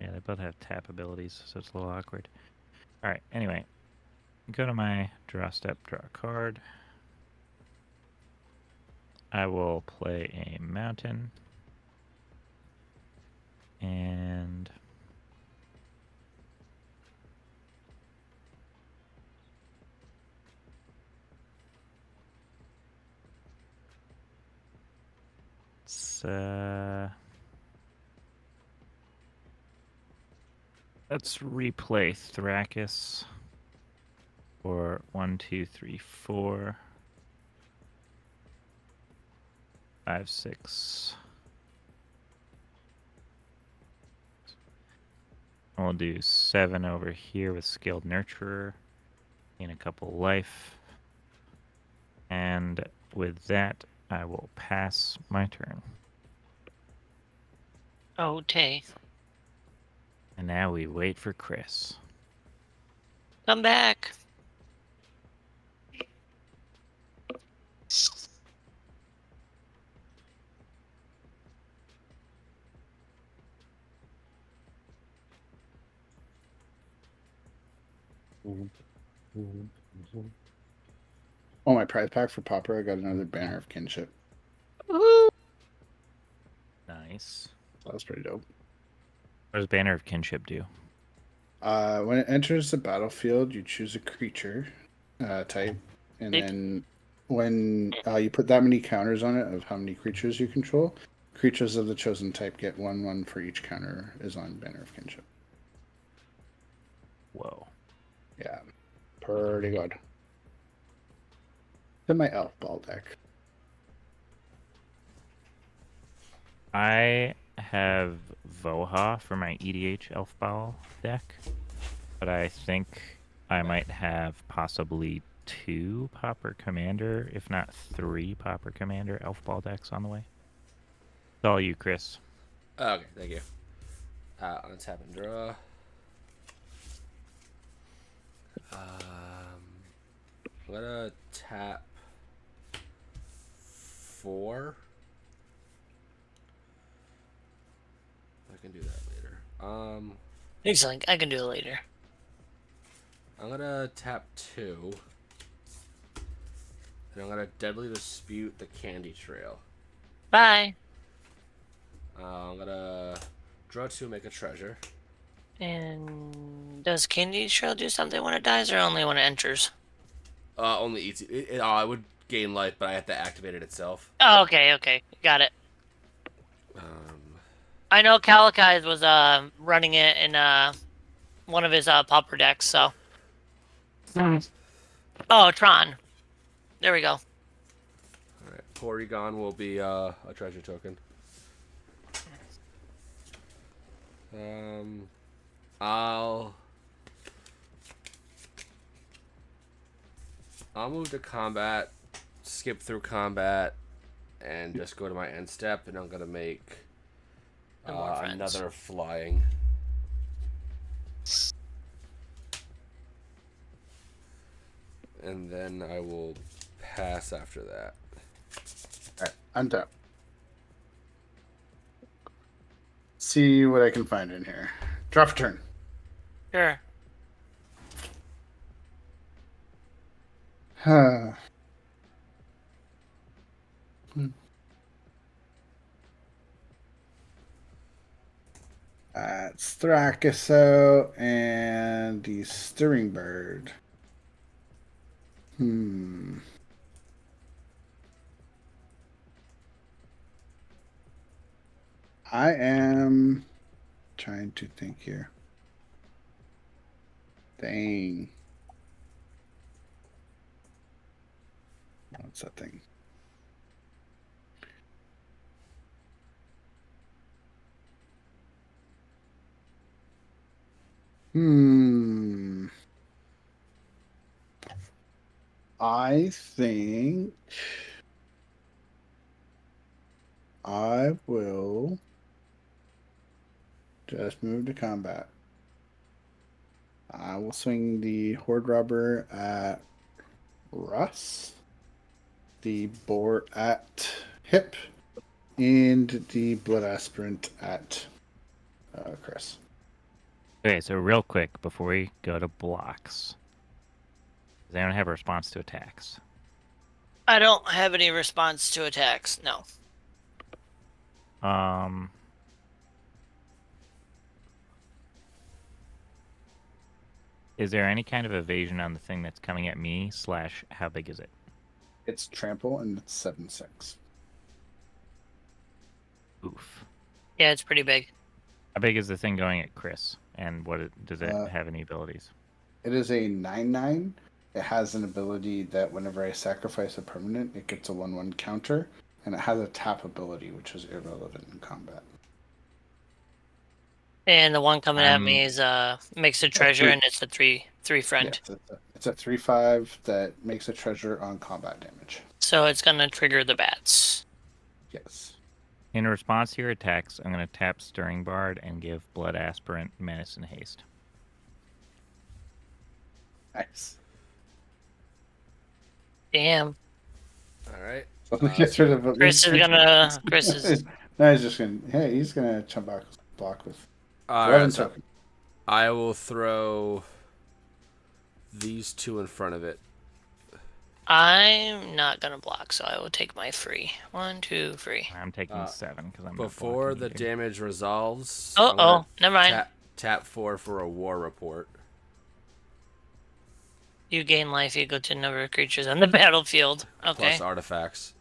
Yeah, they both have tap abilities, so it's a little awkward. Alright, anyway. Go to my draw step, draw a card. I will play a mountain. And let's replay Thrakis for 1, 2, 3, 4, 5, 6. We'll do 7 over here with Skilled Nurturer, gain a couple life, and with that, I will pass my turn. Okay. And now we wait for Chris. Come back. Oh, my prize pack for Popper, I got another Banner of Kinship. Woohoo! Nice. That was pretty dope. What does Banner of Kinship do? When it enters the battlefield, you choose a creature type, and then when you put that many counters on it of how many creatures you control, creatures of the chosen type get 1/1 for each counter is on Banner of Kinship. Whoa. Yeah, pretty good. In my elf ball deck. I have Voha for my EDH Elf Ball deck, but I think I might have possibly 2 Pauper Commander, if not 3 Pauper Commander Elf Ball decks on the way. It's all you, Chris. Okay, thank you. Untap and draw. I'm gonna tap 4. I can do that later. Excellent. I can do it later. I'm gonna tap 2. And I'm gonna Deadly Dispute the Candy Trail. Bye. I'm gonna draw 2, make a treasure. And does Candy Trail do something when it dies, or only when it enters? Only eats it. I would gain life, but I have to activate it itself. Oh, okay, got it. Um, I know Calikai was running it in one of his pauper decks. So. Oh, Tron. There we go. Alright, Porygon will be a treasure token. I'll move to combat, skip through combat, and just go to my end step, and I'm gonna make No more friends. another flying. And then I will pass after that. Alright, untap. See what I can find in here. Drop a turn. Sure. Huh. It's Thrakiso and the Stirring Bird. I am trying to think here. Dang. What's that thing? I think I will just move to combat. I will swing the Horde Robber at Russ, the Boar at Hip, and the Blood Aspirant at Chris. Okay, so real quick before we go to blocks, does anyone have a response to attacks? I don't have any response to attacks. No. Is there any kind of evasion on the thing that's coming at me? / how big is it? It's Trample and it's 7/6. Oof. Yeah, it's pretty big. How big is the thing going at Chris? And does it have any abilities? It is a 9/9. It has an ability that whenever I sacrifice a permanent, it gets a 1/1 counter, and it has a tap ability, which is irrelevant in combat. And the one coming at me is makes a treasure, and it's a 3/3 friend. Yes, it's a 3/5 that makes a treasure on combat damage. So it's gonna trigger the bats. Yes. In response to your attacks, I'm going to tap Stirring Bard and give Blood Aspirant Menace and Haste. Nice. Damn. Alright. So he gets rid of Chris is gonna. Chris is. No, he's just gonna. Hey, he's gonna jump back block with 11 Alright, so token. I will throw these two in front of it. I'm not gonna block, so I will take my free. 1, 2, 3. I'm taking 7 because I'm Before not the blocking damage resolves, Oh, never mind. Tap 4 for a war report. You gain life equal to number of creatures on the battlefield. Okay. Plus artifacts.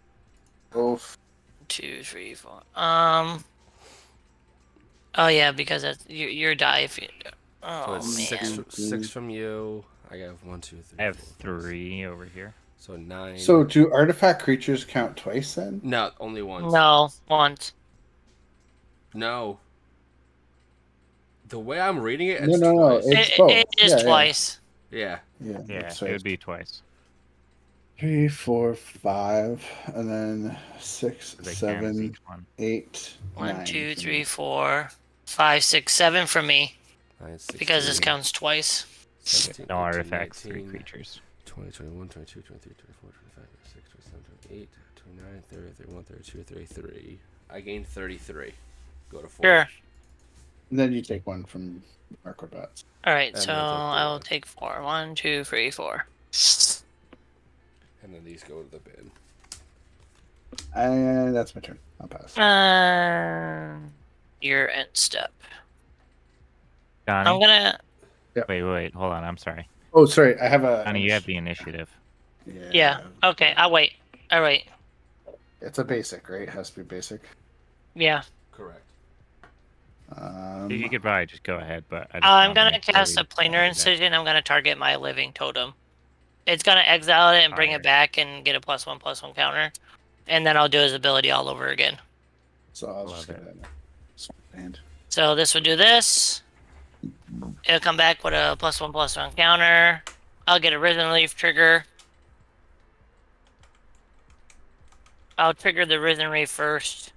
Oof. 2, 3, 4. Oh yeah, because that's your die. If you. Oh So it's man. six from you. I got 1, 2, 3. I have 4, 5, 3 over here. So 9. So do artifact creatures count twice then? No, only once. No, once. No. The way I'm reading it, No, it's no, twice. it's both. It is Yeah, twice. Yeah. Yeah, Yeah, that's it right. would be twice. 3, 4, 5, and then 6, 'Cause they count as 7, each one. 8, 1, 9. 2, 3, 4, 5, 6, 7 for me 9, 16, because this counts twice. 17, No 18, artifacts, 3 19, creatures. 20, 21, 22, 23, 24, 25, 26, 27, 28, 29, 30, 31, 32, 33. I gained 33. Go to 4. Sure. And then you take one from Arcobats. All right, And so I'll take the I will one. take 4. 1, 2, 3, 4. And then these go to the bin. And that's my turn. I'll pass. Your end step. Donnie? I'm gonna. Wait, hold on. I'm sorry. Oh, sorry. I have a. Donnie, you have the initiative. Yeah. Okay. I'll wait. All right. It's a basic, right? It has to be basic. Yeah. Correct. You could probably just go ahead, but I just I'm wanted to gonna make sure cast we a planar did that. incision. I'm gonna target my living totem. It's gonna exile it and bring it Alright. back and get a +1/+1 counter, and then I'll do his ability all over again. So I'll Love just get it. that. And So this would do this. It'll come back with a +1/+1 counter. I'll get a Risen Leaf trigger. I'll trigger the Risen Reef first.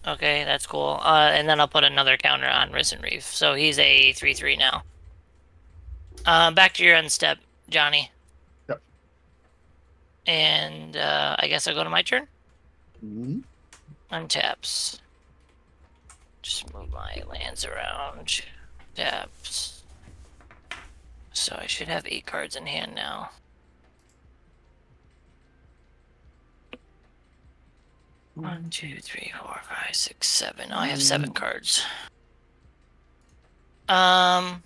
Okay, that's cool. And then I'll put another counter on Risen Reef. So he's a 3/3 now. Back to your end step, Johnny. Yep. And I guess I'll go to my turn. Mhm. Untaps. Just move my lands around. Taps. So I should have 8 cards in hand now. One, two, three, four, five, six, 7. Oh, I have 7 cards. Attempt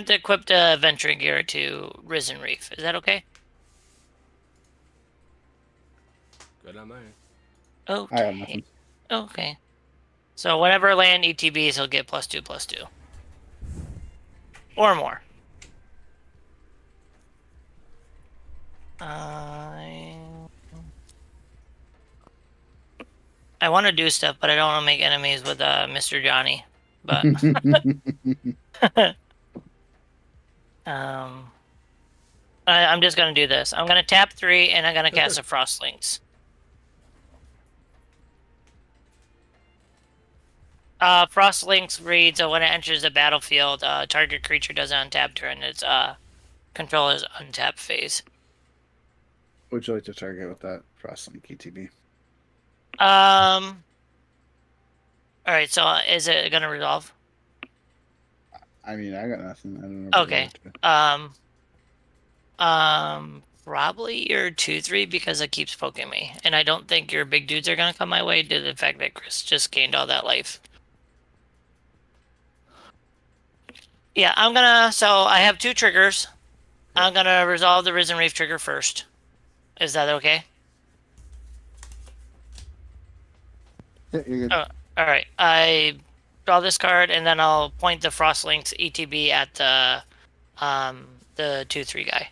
to equip the Venturing Gear to Risen Reef. Is that okay? Good on mine. I have nothing. Okay. So whenever land ETBs, he'll get +2/+2. Or more. I want to do stuff, but I don't want to make enemies with Mr. Johnny. But I'm just gonna do this. I'm gonna tap 3, and I'm gonna cast a Frost Links. Frost Links reads, when it enters the battlefield, target creature doesn't untap during its controller's untap phase. Would you like to target with that Frostlink ETB? Alright, so is it gonna resolve? I mean, I got nothing. I don't know. Okay. Probably your 2/3 because it keeps poking me. And I don't think your big dudes are gonna come my way due to the fact that Chris just gained all that life. Yeah, so I have 2 triggers. I'm gonna resolve the Risen Reef trigger first. Is that okay? Yeah, you're good. Alright, I draw this card, and then I'll point the Frostlinks ETB at the 2/3 guy.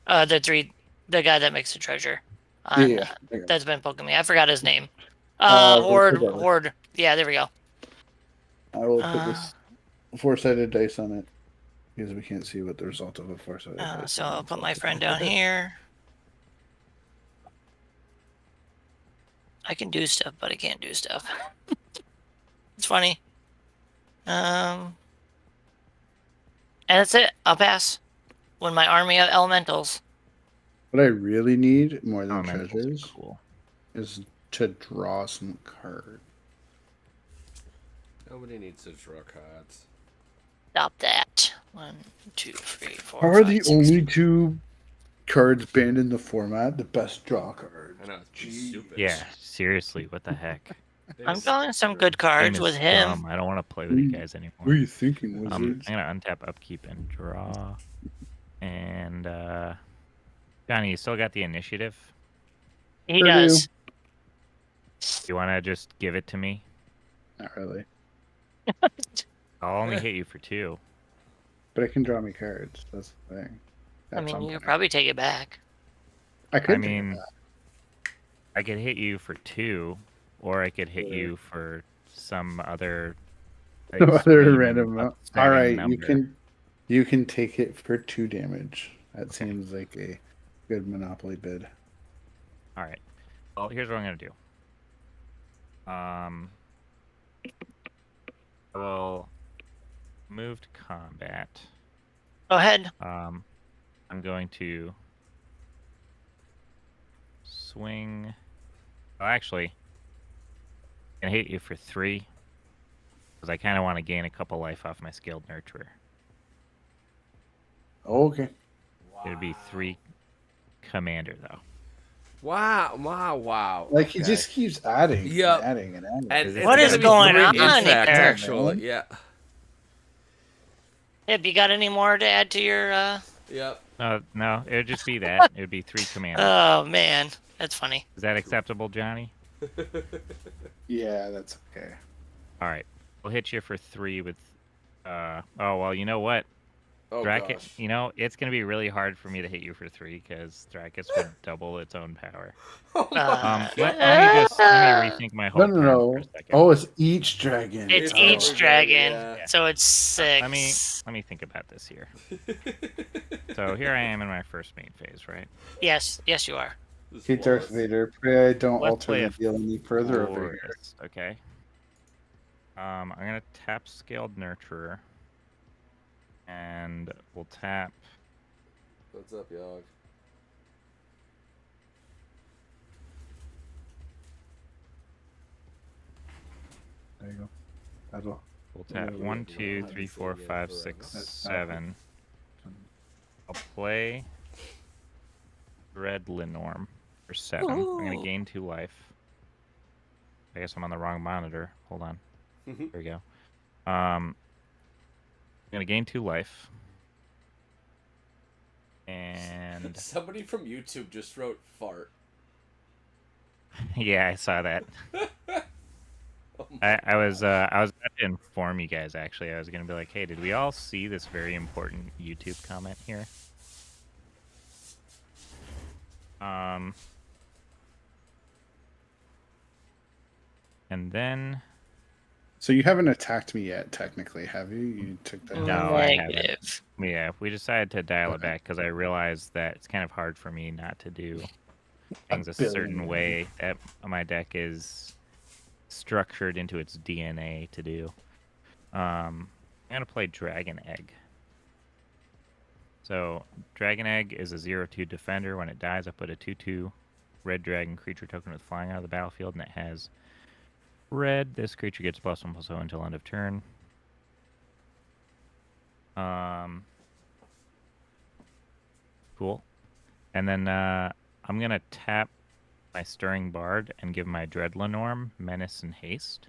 The guy that makes the treasure. Yeah. That's been poking me. I forgot his name. Horde. Horde. Yeah, there we go. I will put this 4-sided dice on it because we can't see what the result of a 4-sided dice. So I'll put my friend down here. I can do stuff, but I can't do stuff. It's funny. And that's it. I'll pass. When my army of elementals. What I really need more than Elementals are treasures cool. is to draw some cards. Nobody needs to draw cards. Stop that. 1, 2, 3, 4. How are 5, the 6, only 2 cards banned in the format the best draw cards? I know. It's stupid. Yeah, seriously, what the heck? I'm drawing some good Game cards is with him. dumb. I don't want to play with you guys anymore. What are you thinking, I'm wizards? gonna untap, upkeep, and draw. And Johnny, you still got the initiative? He Sure does. You want to just give it to me? Not really. I'll only hit you for 2. But I can draw me cards. That's the thing. I mean, you could probably take it back. I could. I mean, I could hit you for 2, or I could hit Yeah. you for some other. No other spamming- random amount. spamming All right, number. you can take it for 2 damage. That Okay. seems like a good Monopoly bid. All right. Well, here's what I'm gonna do. I will move to combat. Go ahead. I'm going to swing. Oh, actually, I'm gonna hit you for 3 because I kind of want to gain a couple life off my Skilled Nurturer. Okay. It'd be 3 commander though. Wow. Like he Okay. just keeps adding, Yep. and adding, and adding. And What it's What is gonna be going 3, on in fact, here? actually, Man. yeah. Yep, you got any more to add to your Yep. No, it would just be that. It would be 3 commanders. Oh man, that's funny. Is that acceptable, Johnny? Yeah, that's okay. All right. We'll hit you for 3 with. Oh well, you know what? Oh Thrakis, gosh. you know, it's going to be really hard for me to hit you for 3 because Thrakis would double its own power. Oh my Let me rethink my whole No, no, turn no. for a second. Oh, it's each dragon. It's It's Oh. each dragon, yeah. so it's 6. Let me think about this here. So here I am in my first main phase, right? Yes, you are. This Hey, Darth was- Vader, pray I don't Let's alter play the a deal any further over here. forest, okay. I'm gonna tap Scaled Nurturer, and we'll tap. What's up, Yog? There you go. That'll. We'll tap Yeah, 1, yeah, 2, yeah, 3, yeah, 4, yeah, 5, forever. 6, That's 7. I'll play Red Linorm for 7. I'm gonna Ooh. gain 2 life. I guess I'm on the wrong monitor. Hold on. There we go. I'm gonna gain 2 life. And Somebody from YouTube just wrote fart. yeah, I saw that. Oh my I was gosh. about to inform you guys actually. I was gonna be like, hey, did we all see this very important YouTube comment here? And then So you haven't attacked me yet, technically, have you? You took that. No, I haven't. Negative. yeah, we decided to dial it Okay. back because I realized that it's kind of hard for me not to do things a billion certain ways. way that my deck is structured into its DNA to do. I'm gonna play Dragon Egg. So Dragon Egg is a 0/2 defender. When it dies, I put a 2/2 red dragon creature token with flying out of the battlefield, and it has red. This creature gets +1/+0 until end of turn. Cool. And then I'm gonna tap my Stirring Bard and give my Dreadlenorm Menace and Haste.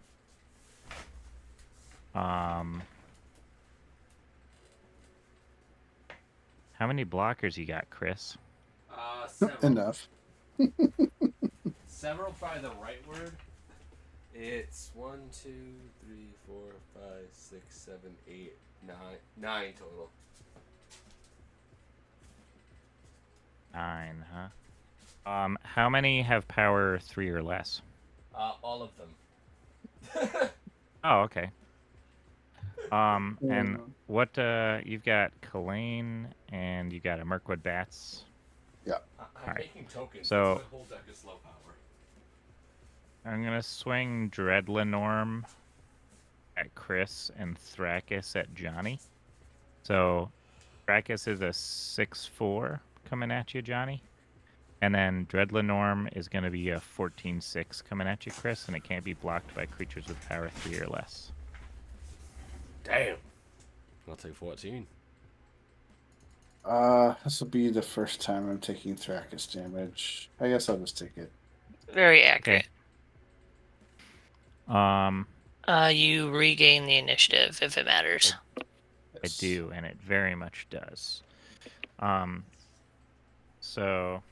How many blockers you got, Chris? Several. Enough. Several, probably the right word. It's 1, 2, 3, 4, 5, 6, 7, 8, 9 total. 9, huh? How many have power 3 or less? All of them. Oh, okay. And what, you've got Kalane, and you got a Mirkwood Bats. Yeah. I'm Alright. making tokens. So- My whole deck is low power. I'm gonna swing Dreadlenorm at Chris and Thrakis at Johnny. So, Thrakis is a 6/4 coming at you, Johnny. And then Dreadlenorm is gonna be a 14/6 coming at you, Chris, and it can't be blocked by creatures with power 3 or less. Damn. I'll take 14. This will be the first time I'm taking Thrakis damage. I guess I'll just take it. Very accurate. You regain the initiative if it matters. I do, and it very much does. So,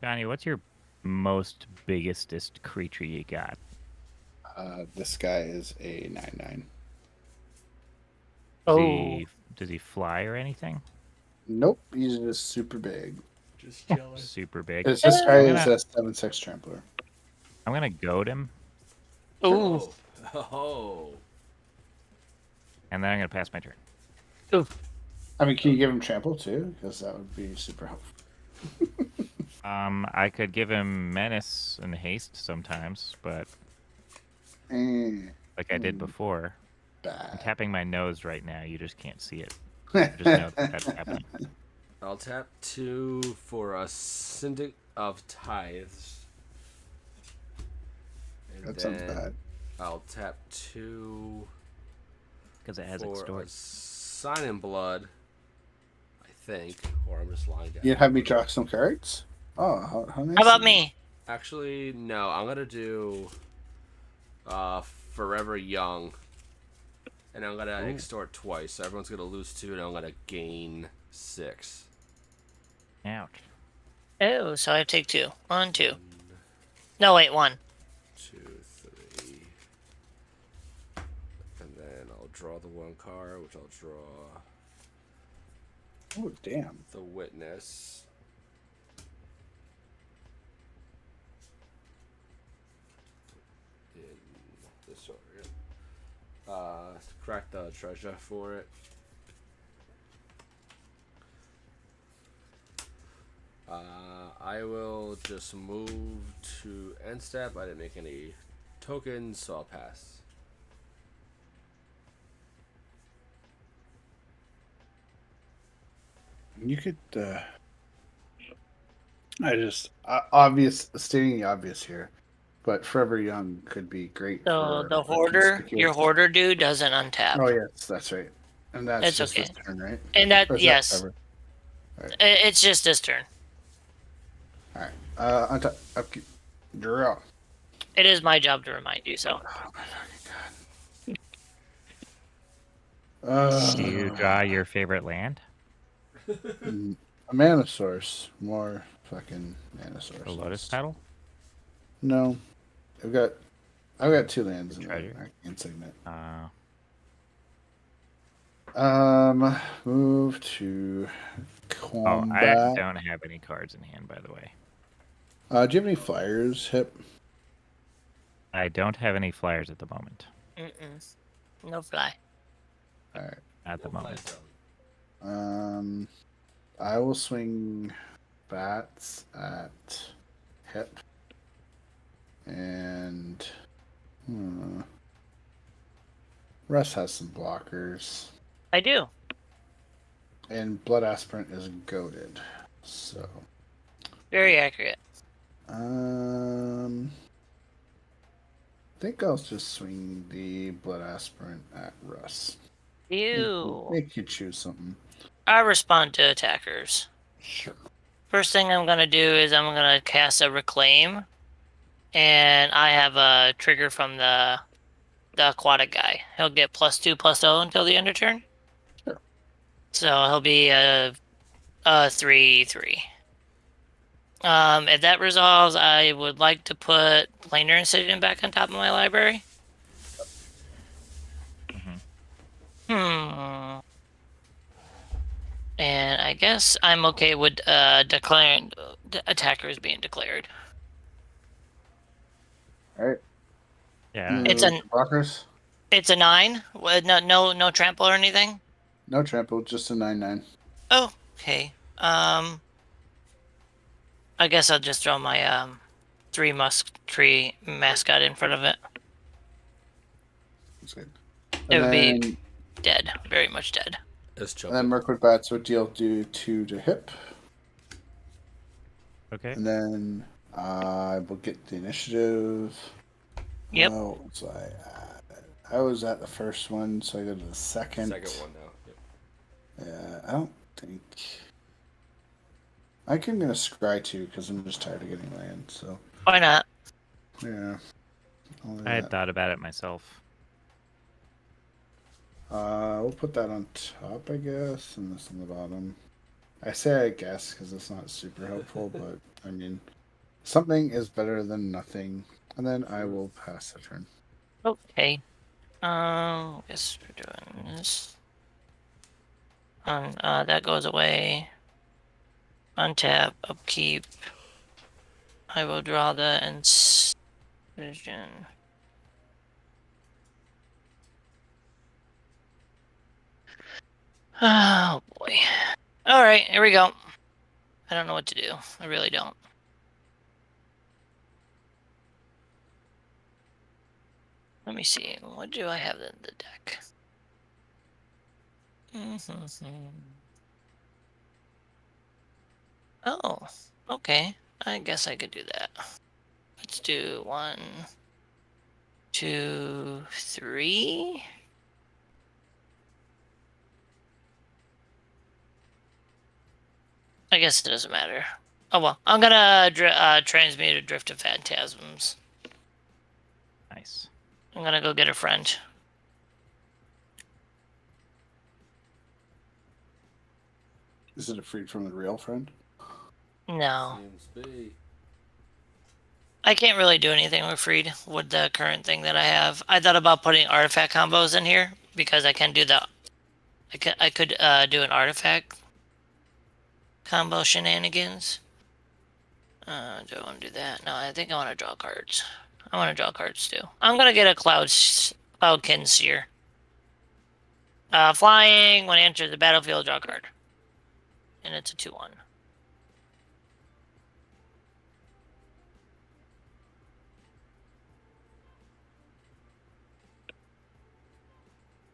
Johnny, what's your most biggestest creature you got? This guy is a 9/9. Does he fly or anything? Nope, he's just super big. Just chilling. Super big. This guy I'm is gonna- a 7/6 trampler. I'm gonna goad him, Ooh. Oh. and then I'm gonna pass my turn. I mean, can you give him trample too? Because that would be super helpful. I could give him menace and haste sometimes, but like I did before. I'm Bad. tapping my nose right now. You just can't see it. Just know that that's happening. I'll tap 2 for a Syndic of Tithes. And That sounds then bad. I'll tap 2 Because it has for its a story. Sign in Blood, I think. Or I'm just lying down. You'd have me draw some cards? Oh, how nice. How about of you. me? Actually, no. I'm going to do Forever Young. And I'm gonna Ooh. extort twice, so everyone's gonna lose 2, and I'm gonna gain 6. Ouch. Oh, so I take 2. 1, 2. No, wait, 1. 2, 3. And then I'll draw the 1 card, which I'll draw Oh, damn. the Witness. In this order. Crack the treasure for it. I will just move to end step. I didn't make any tokens, so I'll pass. You could. Obvious, stating the obvious here, but Forever Young could be great So for the a hoarder, conspicuous- your hoarder dude doesn't untap. Oh yes, that's right, and that's It's just okay. this turn, right? And that, Or is yes. forever? It's just this turn. All right. Untap. Upkeep. Draw. It is my job to remind you, so. Oh my fucking god. Do you draw your favorite land? A mana source. More fucking mana source. The Lotus Petal? No, I've got 2 lands in Treasure? there. I can't signet. Move to Oh, I combat. don't have any cards in hand, by the way. Do you have any flyers, Hip? I don't have any flyers at the moment. Mm-mm. No fly. All right. At the moment. I will swing bats at Hip, and Russ has some blockers, I do. and Blood Aspirant is goaded. So, Very accurate. I think I'll just swing the Blood Aspirant at Russ. You. Make you choose something. I respond to attackers. Sure. First thing I'm gonna do is I'm gonna cast a Reclaim, and I have a trigger from the aquatic guy. He'll get +2/+0 until the end of turn. Sure. So he'll be a 3/3. If that resolves, I would like to put Planar Incision back on top of my library. And I guess I'm okay with declaring attackers being declared. All right. Yeah. It's a blockers. It's a 9 with no trample or anything. No trample, just a 9/9. Oh, okay. I guess I'll just throw my 3 musk tree mascot in front of it. That's good. It would be dead, very much dead. And then Mirkwood Bats would do 2 to Hip. Okay. And then I will get the initiative. Yep. Oh, so I was at the first one, so I go to the second. Second one now. Yep. Yeah, I don't think. I think I'm going to scry 2 because I'm just tired of getting land, so. Why not? Yeah. I had thought about it myself. We'll put that on top, I guess, and this on the bottom. I say I guess because it's not super helpful, but I mean, something is better than nothing. And then I will pass the turn. Okay. Guess we're doing this. That goes away. Untap, upkeep. I will draw the incision. Oh boy. Alright, here we go. I don't know what to do. I really don't. Let me see. What do I have in the deck? Oh, okay. I guess I could do that. Let's do 1, 2, 3. I guess it doesn't matter. Oh well, I'm gonna transmute a Drift of Phantasms. Nice. I'm gonna go get a friend. Is it a freed from the real friend? No. Seems be. I can't really do anything with Freed with the current thing that I have. I thought about putting artifact combos in here because I can do the. I could do an artifact combo shenanigans. Do I want to do that? No, I think I want to draw cards. I want to draw cards too. I'm gonna get a Cloudkin Seer. Flying when it enters the battlefield, draw a card, and it's a 2/1.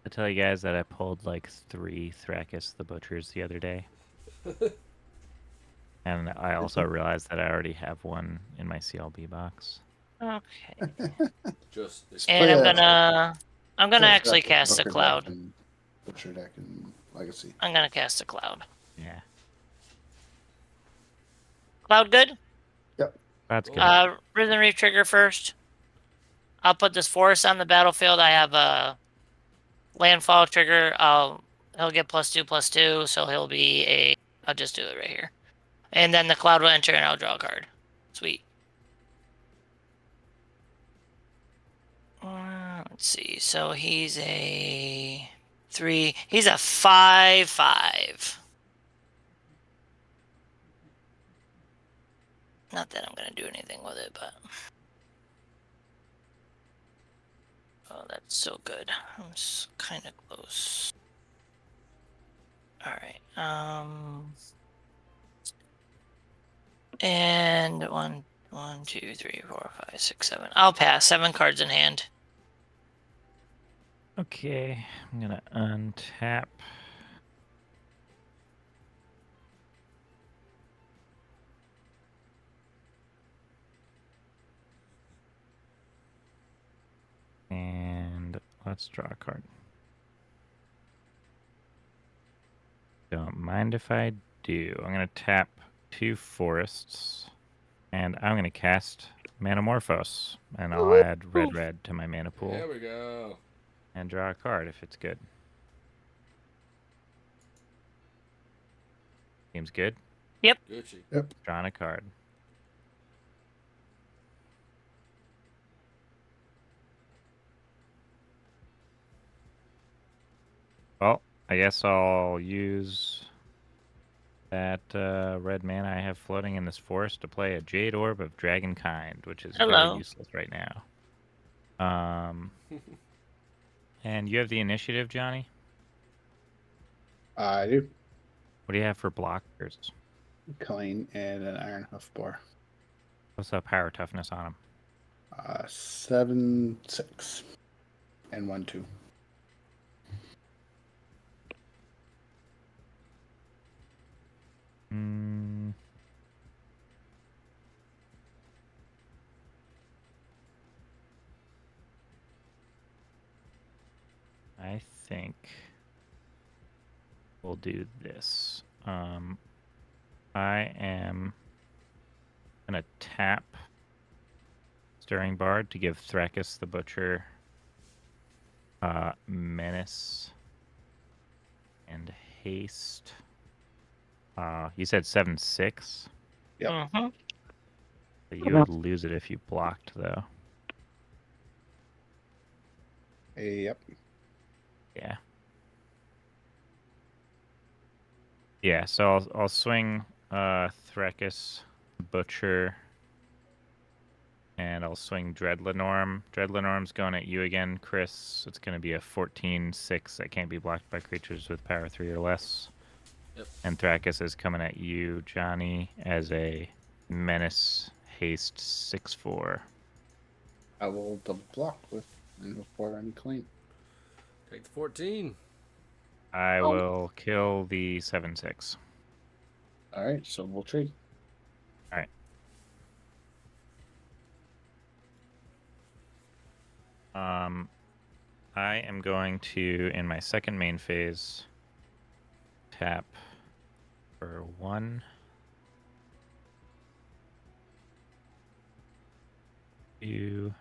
I tell you guys that I pulled like 3 Thrakkus the Butchers the other day. And I also realized that I already have one in my CLB box. Okay. Just And I'm gonna Yeah, actually Booker cast a deck cloud. and Butcher deck and Legacy. I'm gonna cast a cloud. Yeah. Cloud good? Yep. That's good. Rhythm Reef trigger first. I'll put this forest on the battlefield. I have a landfall trigger. He'll get +2/+2, so he'll be a. I'll just do it right here, and then the cloud will enter, and I'll draw a card. Sweet. Let's see. So he's a 3. He's a 5/5. Not that I'm gonna do anything with it, but. Oh, that's so good. I'm kind of close. All right. And 1, 2, 3, 4, 5, 6, 7. I'll pass. 7 cards in hand. Okay, I'm gonna untap. And let's draw a card. Don't mind if I do. I'm gonna tap 2 forests, and I'm gonna cast Manamorphose, and I'll add red to my mana pool. There we go. And draw a card if it's good. Seems good. Yep. Gucci. Yep. Drawing a card. Well, I guess I'll use that red mana I have floating in this forest to play a Jade Orb of Dragonkind, which is Hello. very useless right now. And you have the initiative, Johnny? I do. What do you have for blockers? Colleen and an Iron Hoof Boar. What's the power toughness on them? 7, 6, and 1, 2. I think we'll do this. I am gonna tap Stirring Bard to give Thrakkus the Butcher Menace and Haste. You said 7/6. Yep. Mm-hmm. But you would lose it if you blocked, though. Yep. Yeah. Yeah, so I'll swing Thrakkus Butcher, and I'll swing Dreadlenorm. Dreadlenorm's going at you again, Chris. It's going to be a 14/6 that can't be blocked by creatures with power 3 or less. Yep. And Thrakkus is coming at you, Johnny, as a Menace Haste 6/4. I will double block with Iron Hoof Boar and Colleen. Take the 14. I will kill the 7/6. All right, so we'll trade. All right. I am going to, in my second main phase, tap for 1, 2,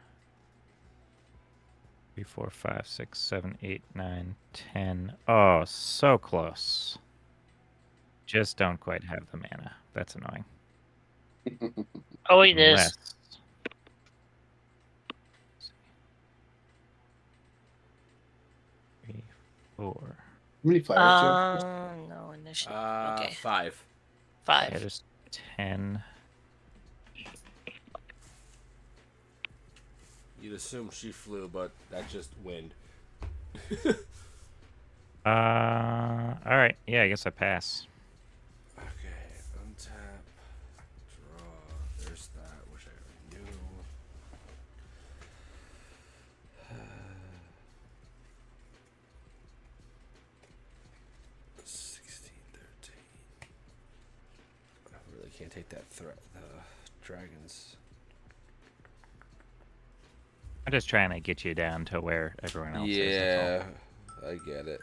3, 4, 5, 6, 7, 8, 9, 10. Oh, so close. just don't quite have the mana. That's annoying. Oh, it is. Unless... 3, 4. How many flyers do you have? No initiative. Okay, 5. Yeah, 5. just 10. You'd assume she flew, but that's just wind. Alright. Yeah, I guess I pass. Okay, untap, draw. There's that, which I already knew. 16, 13. I really can't take that threat. The dragons. I'm just trying to get you down to where everyone else is. That's all. I get it.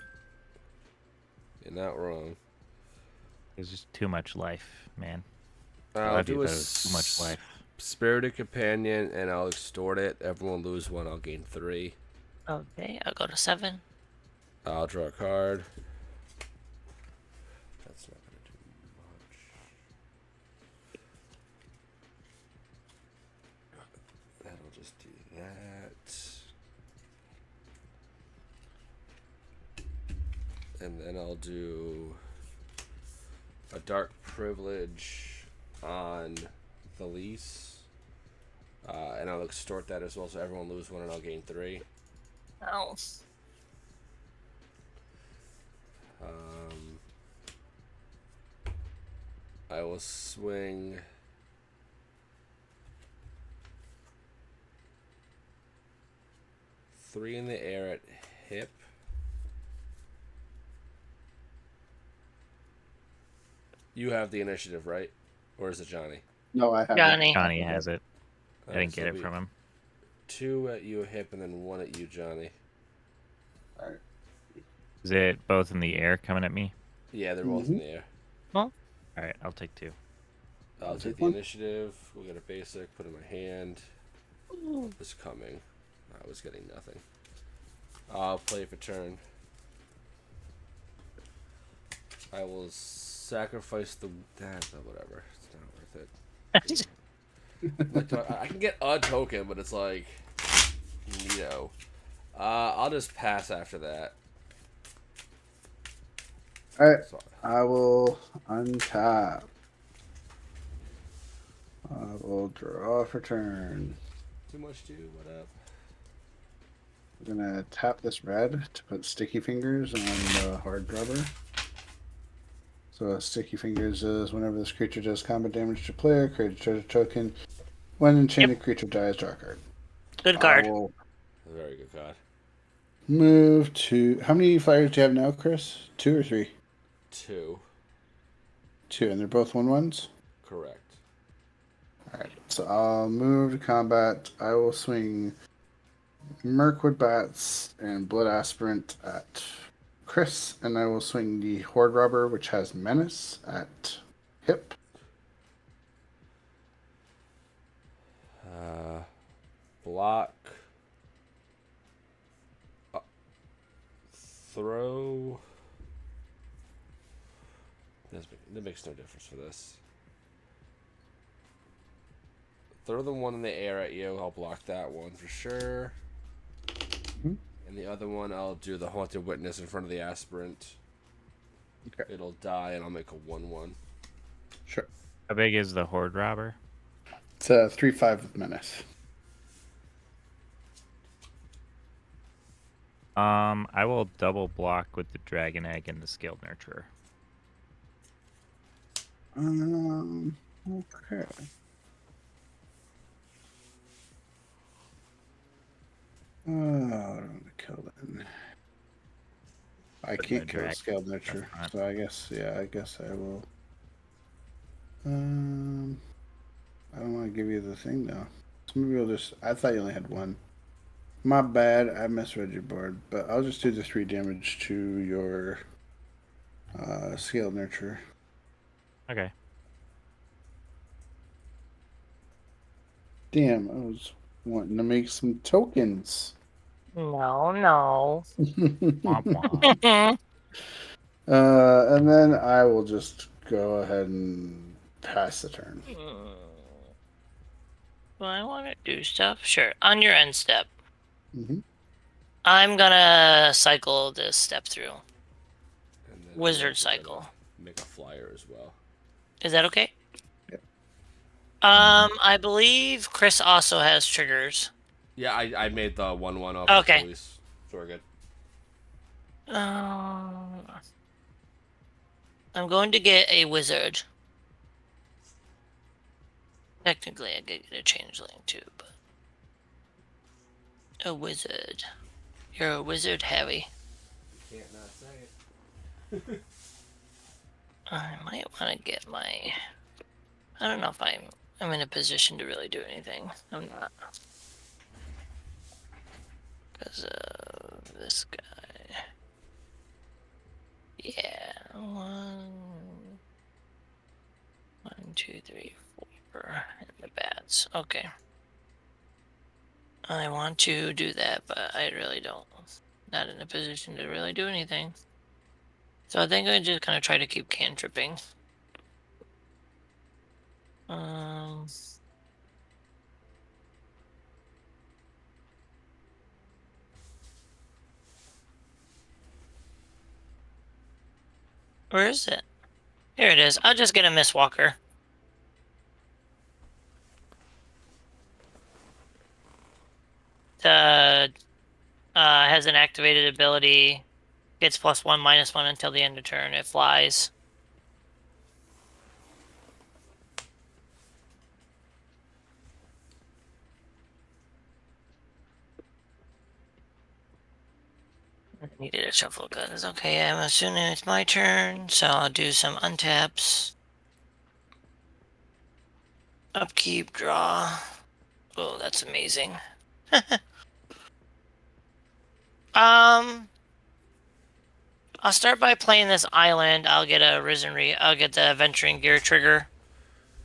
You're not wrong. There's just too much life, man. I'll Love do you, a but it's too much life. Spirited Companion, and I'll extort it. Everyone lose 1, I'll gain 3. Okay, I'll go to 7. I'll draw a card. That's not going to do much. That'll just do that. And then I'll do a Dark Privilege on the lease. And I'll extort that as well, so everyone lose 1 and I'll gain 3. Oh. I will swing 3 in the air at hip. You have the initiative, right? Or is it Johnny? No, I have Johnny. Johnny has it. I didn't so get it'll it be from him. 2 at you hip and then 1 at you, Johnny. Alright. Is it both in the air coming at me? Yeah, they're both in the air. Alright, I'll take 2. I'll take the initiative. We'll get a basic. Put it in my hand. It's coming. I was getting nothing. I'll play for turn. I will sacrifice the... whatever. It's not worth it. I can get a token, but it's like... I'll just pass after that. Alright, So, I will untap. I will draw for turn. too much to what up? I'm gonna tap this red to put sticky fingers on the hard rubber. So sticky fingers is whenever this creature does combat damage to player, create a treasure token. When enchanted creature dies, draw a card. Good card. I will A very good card. move to... How many flyers do you have now, Chris? 2 or 3? 2. 2, and they're both 1/1s? Correct. Alright, so I'll move to combat. I will swing Mirkwood Bats and Blood Aspirant at Chris, and I will swing the Horde Robber, which has Menace, at Hip. Block. Throw. That makes no difference for this. Throw the 1 in the air at you. I'll block that one for sure. Mm-hmm. And the other one, I'll do the Haunted Witness in front of the Aspirant. Okay. It'll die, and I'll make a 1/1. Sure. How big is the Horde Robber? It's a 3/5 with Menace. I will double block with the Dragon Egg and the Scaled Nurturer. Okay. I don't want to kill that. I Put can't the kill a drag Scaled Nurture, up front. so I guess I will. I don't want to give you the thing though. So maybe I'll just. I thought you only had 1. My bad. I misread your board, but I'll just do the 3 damage to your Scaled Nurture. Okay. Damn, I was wanting to make some tokens. No. Womp womp. And then I will just go ahead and pass the turn. Do I want to do stuff? Sure. On your end step, Mm-hmm. I'm gonna cycle this step through. And then Wizard I'm also gonna cycle. make a flyer as well. Is that okay? Yep. I believe Chris also has triggers. Yeah, I made the 1/1 off Okay. the police. So we're good. I'm going to get a wizard. Technically, I could get a changeling too, but a wizard. You're a wizard, Harry. Can't not say it. I might want to get my. I don't know if I'm in a position to really do anything. I'm not. Because of this guy. Yeah. One, two, three, four. And the bats. Okay. I want to do that, but I really don't. Not in a position to really do anything. So I think I just kind of try to keep cantripping. Where is it? Here it is. I'll just get a Mistwalker. Has an activated ability. Gets +1/-1 until the end of turn. It flies. I needed a shuffle because okay, I'm assuming it's my turn, so I'll do some untaps. Upkeep, draw. Oh, that's amazing. I'll start by playing this island. I'll get a I'll get the Venturing Gear trigger.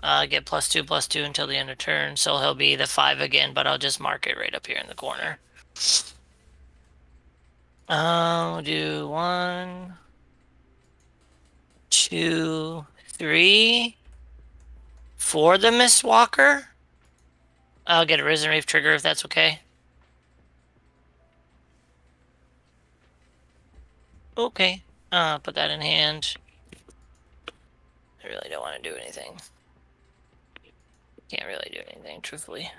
Get +2/+2 until the end of turn, so he'll be the 5 again, but I'll just mark it right up here in the corner. We'll do 1, 2, 3 for the Mistwalker. I'll get a Risen Reef trigger if that's okay. Okay. Put that in hand. I really don't want to do anything. Can't really do anything, truthfully.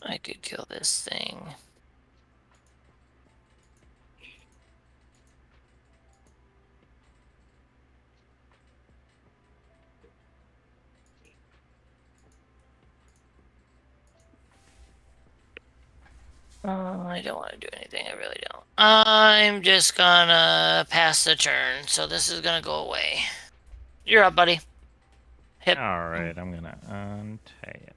I could kill this thing. I don't want to do anything. I really don't. I'm just gonna pass the turn, so this is gonna go away. You're up, buddy. Hip. All right, I'm gonna untag it.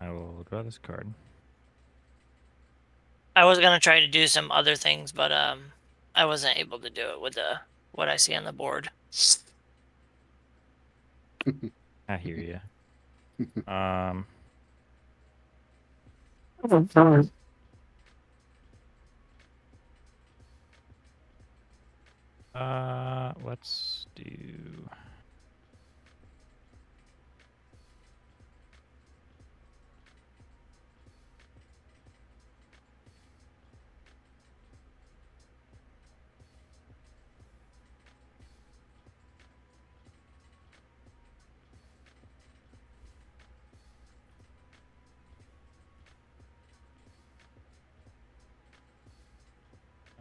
I will draw this card. I was gonna try to do some other things, but I wasn't able to do it with what I see on the board. I hear you. Let's do.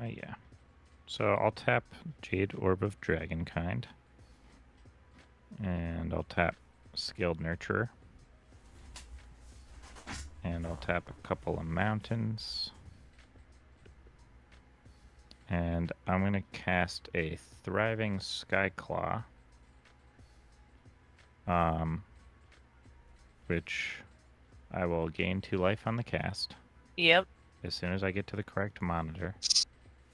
Yeah. So I'll tap Jade Orb of Dragonkind. And I'll tap Skilled Nurturer. And I'll tap a couple of mountains. And I'm going to cast a Thriving Skyclaw. Which I will gain 2 life on the cast. Yep. As soon as I get to the correct monitor.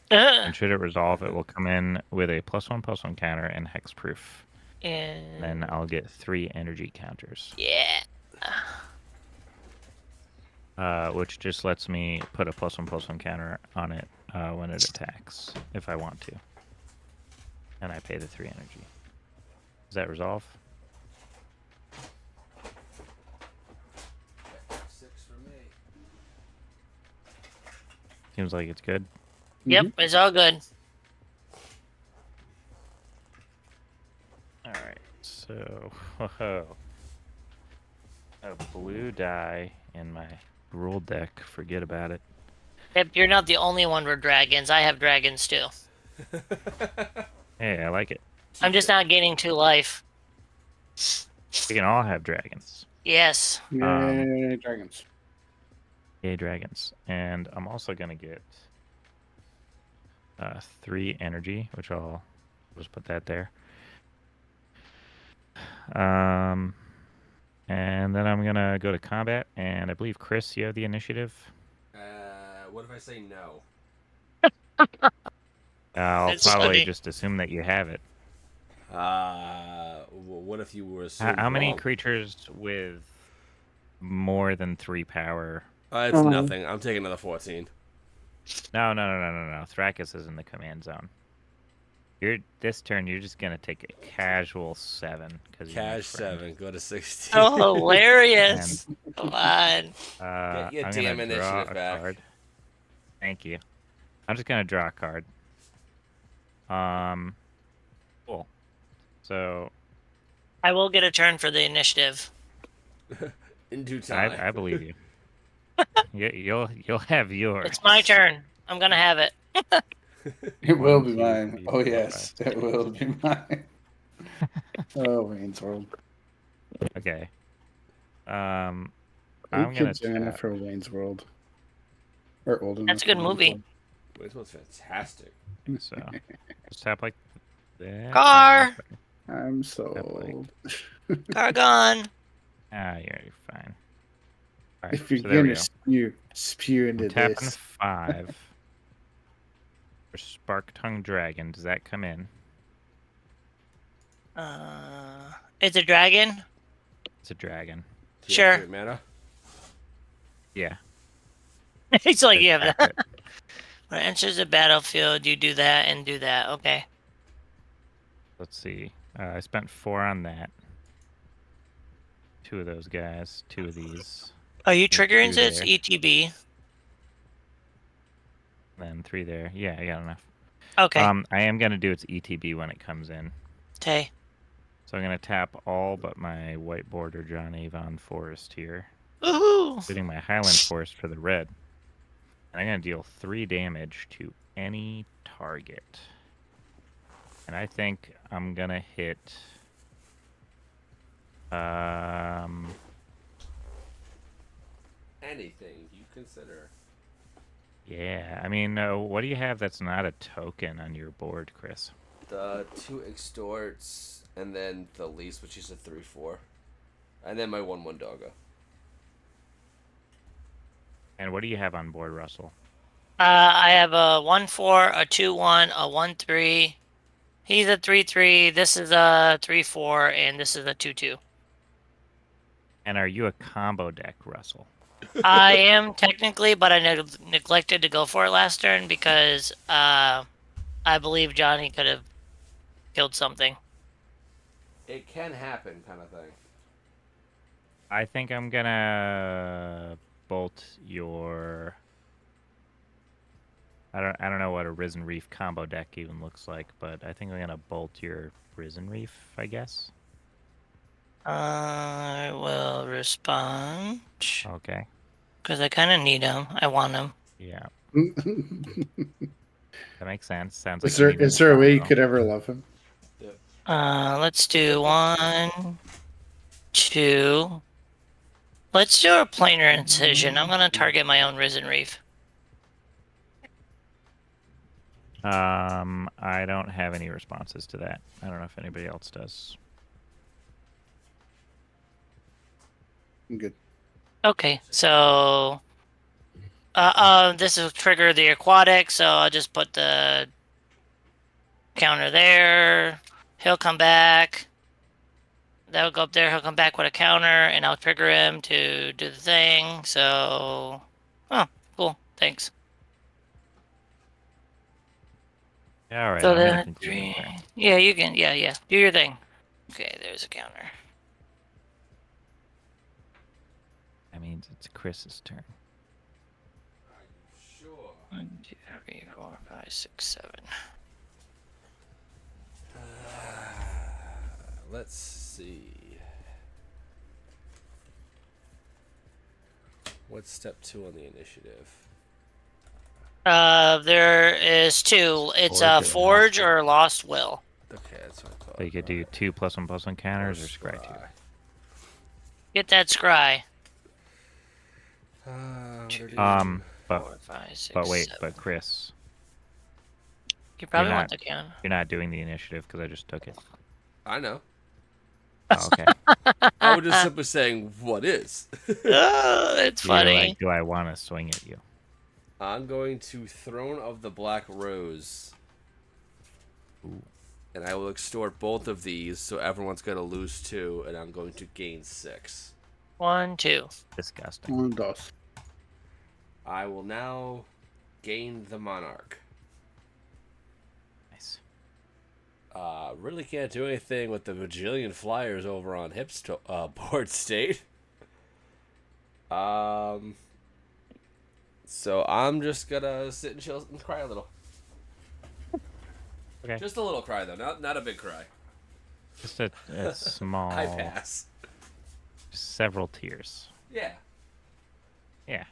And should it resolve, it will come in with a +1/+1 counter and hexproof. And then I'll get 3 energy counters. Yeah. which just lets me put a +1/+1 counter on it when it attacks, if I want to. And I pay the 3 energy. Does that resolve? 6 for me. Seems like it's good. Yep, it's all good. Alright, so... Whoa. A blue die in my rule deck. Forget about it. Yep, you're not the only one with dragons. I have dragons too. Hey, I like it. I'm just not gaining 2 life. We can all have dragons. Yes. Yay, dragons. Yay, dragons. And I'm also going to get 3 energy, which I'll just put that there. And then I'm going to go to combat, and I believe, Chris, you have the initiative. What if I say no? I'll That's probably funny. just assume that you have it. What if you were How many wrong? creatures with more than 3 power? It's nothing. I'm taking another 14. No. Thrakis is in the command zone. This turn, you're just gonna take a casual 7 because Cash 7. Go to 16. Oh, hilarious. Come on. Get your I'm damn gonna draw initiative a back. card. Thank you. I'm just gonna draw a card. Cool. So I will get a turn for the initiative. In due time. I believe you. You'll have yours. It's my turn. I'm gonna have it. It will 1, be 2, mine. 3, Oh 4, yes, 5, it will be mine. Oh, Wayne's World. Okay. Who I'm gonna kids young enough tap. for Wayne's World? Or old enough? That's a good for Wayne's movie. World? Wait, this one's fantastic. So just tap like that. Car! I'm so Tap like- old. Car gone. You're fine. All right, If you're so there we gonna go. spew into I'm tapping this, 5 for Spark Tongue Dragon. Does that come in? It's a dragon? It's a dragon. Do you Sure. have 3 mana? Yeah. It's like Just you have tap that. it. When it enters the battlefield, you do that and do that. Okay. Let's see. I spent 4 on that. 2 of those guys. 2 of these. Are you There's triggering 2 its there. ETB? Then 3 there. Yeah, I got enough. Okay. I am gonna do its ETB when it comes in. Okay. So I'm gonna tap all but my white border John Avon Forest here, Woohoo! including my Highland Forest for the red. And I'm gonna deal 3 damage to any target. And I think I'm gonna hit Anything you consider. yeah, I mean, what do you have that's not a token on your board, Chris? The 2 extorts, and then the least, which is a 3/4. And then my 1/1 doggo. And what do you have on board, Russell? I have a 1/4, a 2/1, a 1/3. He's a 3/3. This is a 3/4, and this is a 2/2. And are you a combo deck, Russell? I am technically, but I neglected to go for it last turn because I believe Johnny could have killed something. It can happen, kind of thing. I think I'm gonna bolt your. I don't know what a Risen Reef combo deck even looks like, but I think I'm gonna bolt your Risen Reef, I guess. I will respond Okay. because I kind of need him. I want him. Yeah, is that makes sense. Sounds like there you need him is in there a way you combo. could ever love him? Let's do 1, 2. Let's do a planar incision. I'm gonna target my own Risen Reef. I don't have any responses to that. I don't know if anybody else does. I'm good. Okay, so this will trigger the aquatic, so I'll just put the counter there. He'll come back. that'll go up there. He'll come back with a counter, and I'll trigger him to do the thing. So, oh, cool. Thanks. All right, So I'm gonna then continue there. yeah, you can. Yeah. Do your thing. Okay, there's a counter. That means it's Chris's turn. Sure. 1, 2, 3, 4, 5, 6, 7. Let's see. What's step 2 on the initiative? There is 2. It's Forge or Forge Lost or Lost Will. Okay, that's what I thought. So you could do 2 +1/+1 counters or scry 2. Get that scry. But 4, 5, 6, but wait, 7. but Chris, You probably you're want not- the counter. you're not doing the initiative because I just took it. I know. Oh, okay. I was just simply saying what is. Oh, it's So you're funny. like, do I want to swing at you? I'm going to Throne of the Black Rose. Ooh. And I will extort both of these, so everyone's going to lose 2, and I'm going to gain 6. 1, 2. Disgusting. One does. I will now gain the Monarch. Nice. Really can't do anything with the bajillion flyers over on Hip's board state. So I'm just gonna sit and chill and cry a little. Okay. Just a little cry though, not a big cry. Just a small, I pass. several tears. Yeah. Yeah.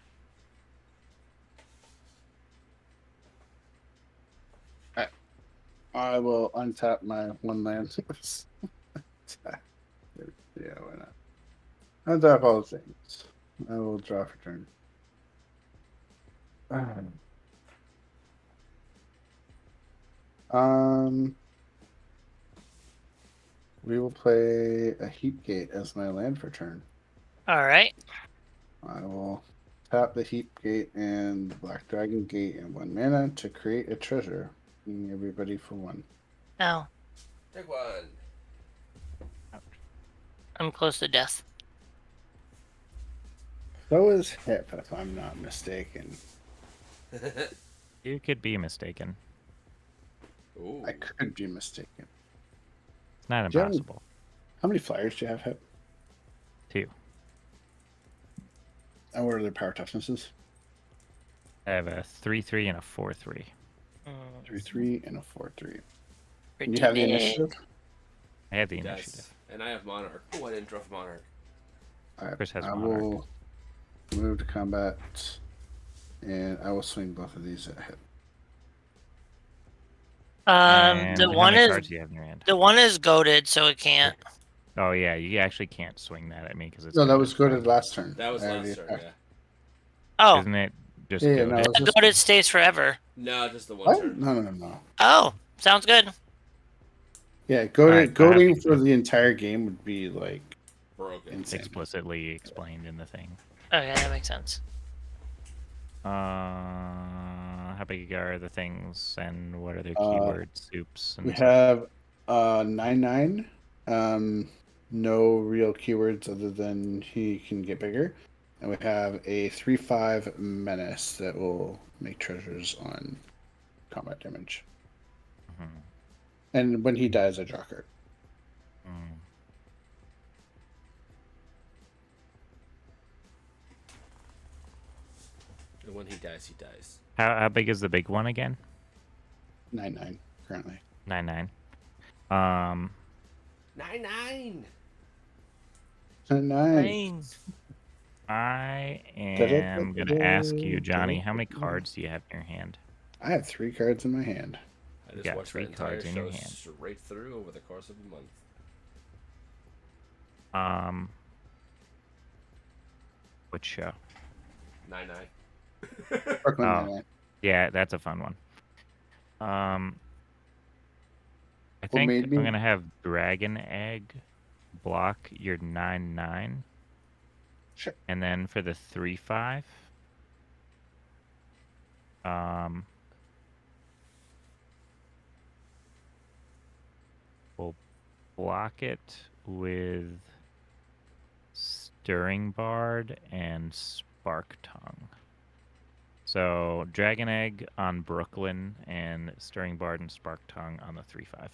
I will untap my 1 land. Yeah, why not? Untap all the things. I will draw for turn. We will play a Heat Gate as my land for turn. All right. I will tap the Heat Gate and the Black Dragon Gate in 1 mana to create a treasure. Bringing everybody for 1. Now, Take 1. I'm close to death. So is Hip, if I'm not mistaken. You could be mistaken. Ooh. I could be mistaken. It's not Do you have any- impossible. How many flyers do you have, Hip? 2. And what are their power toughnesses? I have a 3/3 and a 4/3. 3/3 and a 4/3. Pretty You have the big. initiative? I have the Yes. initiative. And I have Monarch. Oh, I didn't draw for Monarch. Alright, Chris has I Monarch. will move to combat, and I will swing both of these at Hip. And The how one many is cards do you have in your hand? goaded, so it can't. Oh yeah, you actually can't swing that at me because it's. No, that goaded. was goaded last turn. That was I last already turn, attacked. yeah. Oh, Isn't it just Yeah, goaded? no, it's the just... goaded stays forever. No, just the one What? turn. No. Oh, sounds good. Yeah, goaded, Alright, goading for the entire game would be like Broken. insane. Explicitly explained in the thing. Okay, that makes sense. How big are the things and what are their Uh, keywords? Soups and We stuff? have 9/9. No real keywords other than he can get bigger. And we have a 3/5 menace that will make treasures on combat damage. Mhm. And when he dies, I draw a card. Mm. And when he dies, he dies. How big is the big one again? 9/9 currently. 9/9. 9/9. 9/9. I am gonna ask you, Johnny, how many cards do you have in your hand? I have 3 cards in my hand. I just got watched 3 that entire cards in your show hand. straight through over the course of a month. Which show? 9/9. Brooklyn Oh. 9/9. Yeah, that's a fun one. I What think made I'm me- gonna have Dragon Egg block your 9/9. Sure. And then for the 3/5, we'll block it with Stirring Bard and Spark Tongue. So Dragon Egg on Brooklyn and Stirring Bard and Spark Tongue on the 3/5.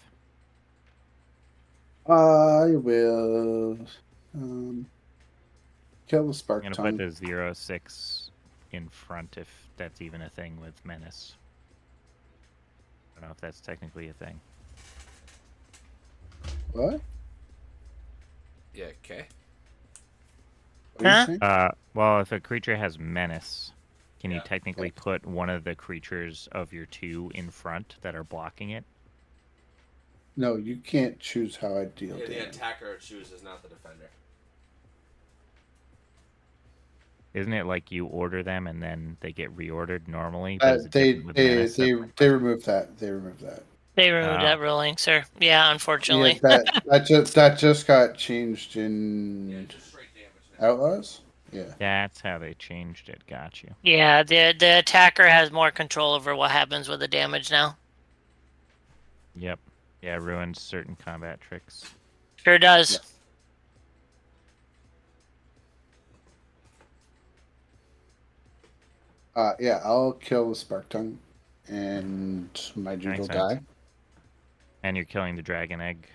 I will kill the I'm Spark gonna Tongue. put the 0/6 in front if that's even a thing with Menace. I don't know if that's technically a thing. What? Yeah, okay. What are you Huh? saying? Well, if a creature has Menace, can you Yeah. technically put one of the creatures of your 2 in front that are blocking it? No, you can't choose how I deal Yeah, the damage. attacker chooses, not the defender. Isn't it like you order them and then they get reordered normally? But is it They different with Menace? they removed that. They removed that. They removed that ruling, sir. Yeah, Yeah, unfortunately. that just got changed in Yeah, just straight damage now. Outlaws. Yeah. That's how they changed it. Got you. Yeah, the attacker has more control over what happens with the damage now. Yep. Yeah, ruins certain combat tricks. Sure does. Yeah, I'll kill the Spark Tongue, and my dude will Makes sense. die. And you're killing the Dragon Egg.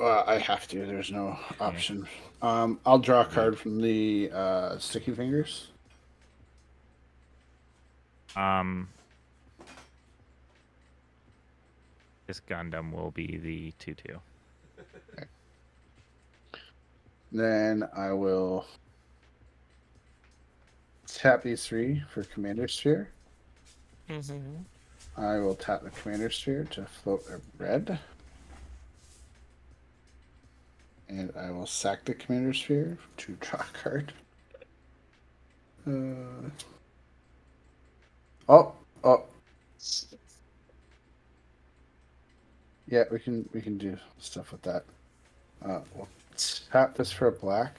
I have to. There's no option. I'll draw a card from the Sticky Fingers. This Gundam will be the 2/2. Then I will tap these 3 for Commander Sphere. Mm-hmm. I will tap the Commander Sphere to float a red. And I will sack the Commander Sphere to draw a card. Oh. Yeah, we can do stuff with that. We'll tap this for a black.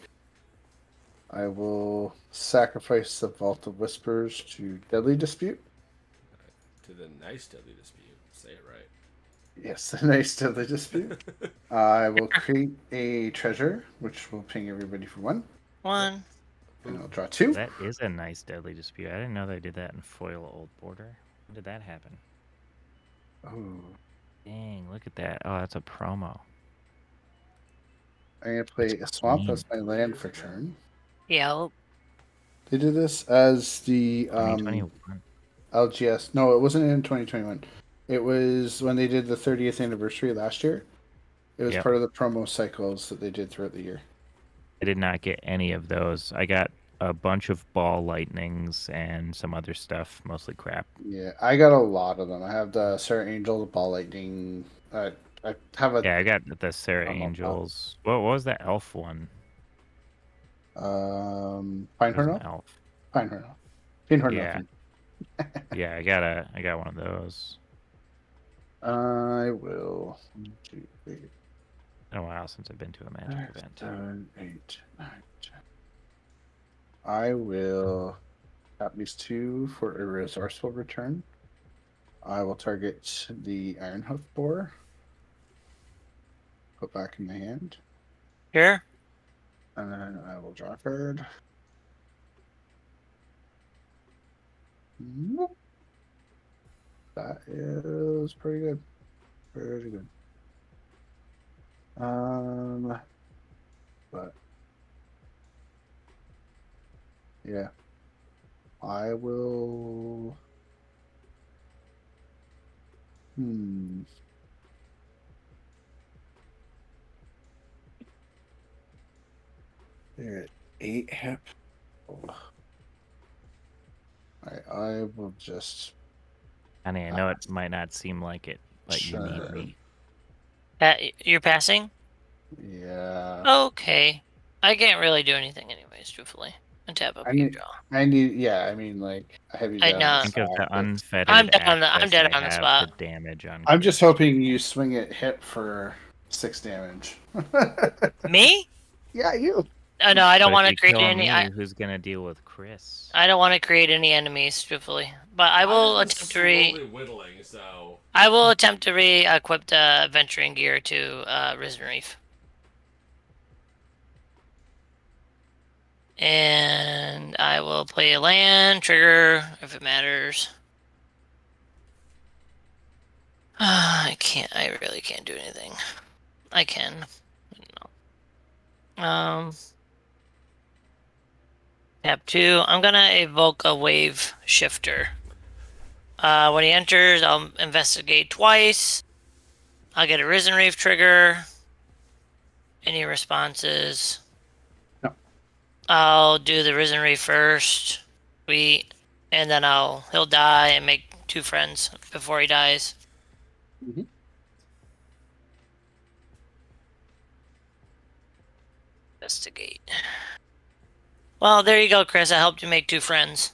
I will sacrifice the Vault of Whispers to Deadly Dispute. To the nice deadly dispute. Say it right. Yes, the nice Deadly Dispute. I will create a treasure, which will ping everybody for 1. 1. And I'll draw 2. That is a nice Deadly Dispute. I didn't know they did that in Foil Old Border. When did that happen? Oh. Dang, look at that. Oh, that's a promo. I'm going to play a Swamp clean. as my land for turn. Yep. They did this as the 2021. LGS. No, it wasn't in 2021. It was when they did the 30th anniversary last year. It was Yep. part of the promo cycles that they did throughout the year. I did not get any of those. I got a bunch of ball lightnings and some other stuff, mostly crap. Yeah, I got a lot of them. I have the Sarah Angel, the Ball Lightning. I have a Yeah, I got the Sarah Oh, oh. Angels. What was that elf one? Pinehorn It was an Elf? elf. Pinehorn Elf. Pinehorn Yeah. Elf. Yeah, I got one of those. I will. 1, 2, 3, It's been a while since I've been to a Magic 5, event. 7, 8, 9, 10. I will tap these 2 for a resourceful return. I will target the Ironhoof Boar. Put back in my hand. Sure. And then I will draw a card. Nope. That is pretty good. Pretty good. But yeah, I will. They're at 8 hip. I will just. Honey, I know it might not seem like it, but you need me. You're passing? Yeah. Okay. I can't really do anything anyways, truthfully. And tap up your draw. I need. Yeah, I mean, like, I have you I down. know. Think of the unfettered I'm dead on the access I spot. have to damage on. I'm just hoping you swing it hit for 6 damage. Me? Yeah, you. No, I don't But want if to you create kill any. me, who's gonna deal with Chris? I don't want to create any enemies, truthfully. But I will I've been attempt to slowly whittling, so I will attempt to re-equip the venturing gear to Risen Reef. And I will play a land, trigger, if it matters. I really can't do anything. I can. No. Tap 2. I'm gonna evoke a wave shifter. When he enters, I'll investigate twice. I'll get a Risen Reef trigger. Any responses? No. I'll do the Risen Reef first. Sweet. And then he'll die and make 2 friends before he dies. Mm-hmm. Investigate. Well, there you go, Chris. I helped you make 2 friends.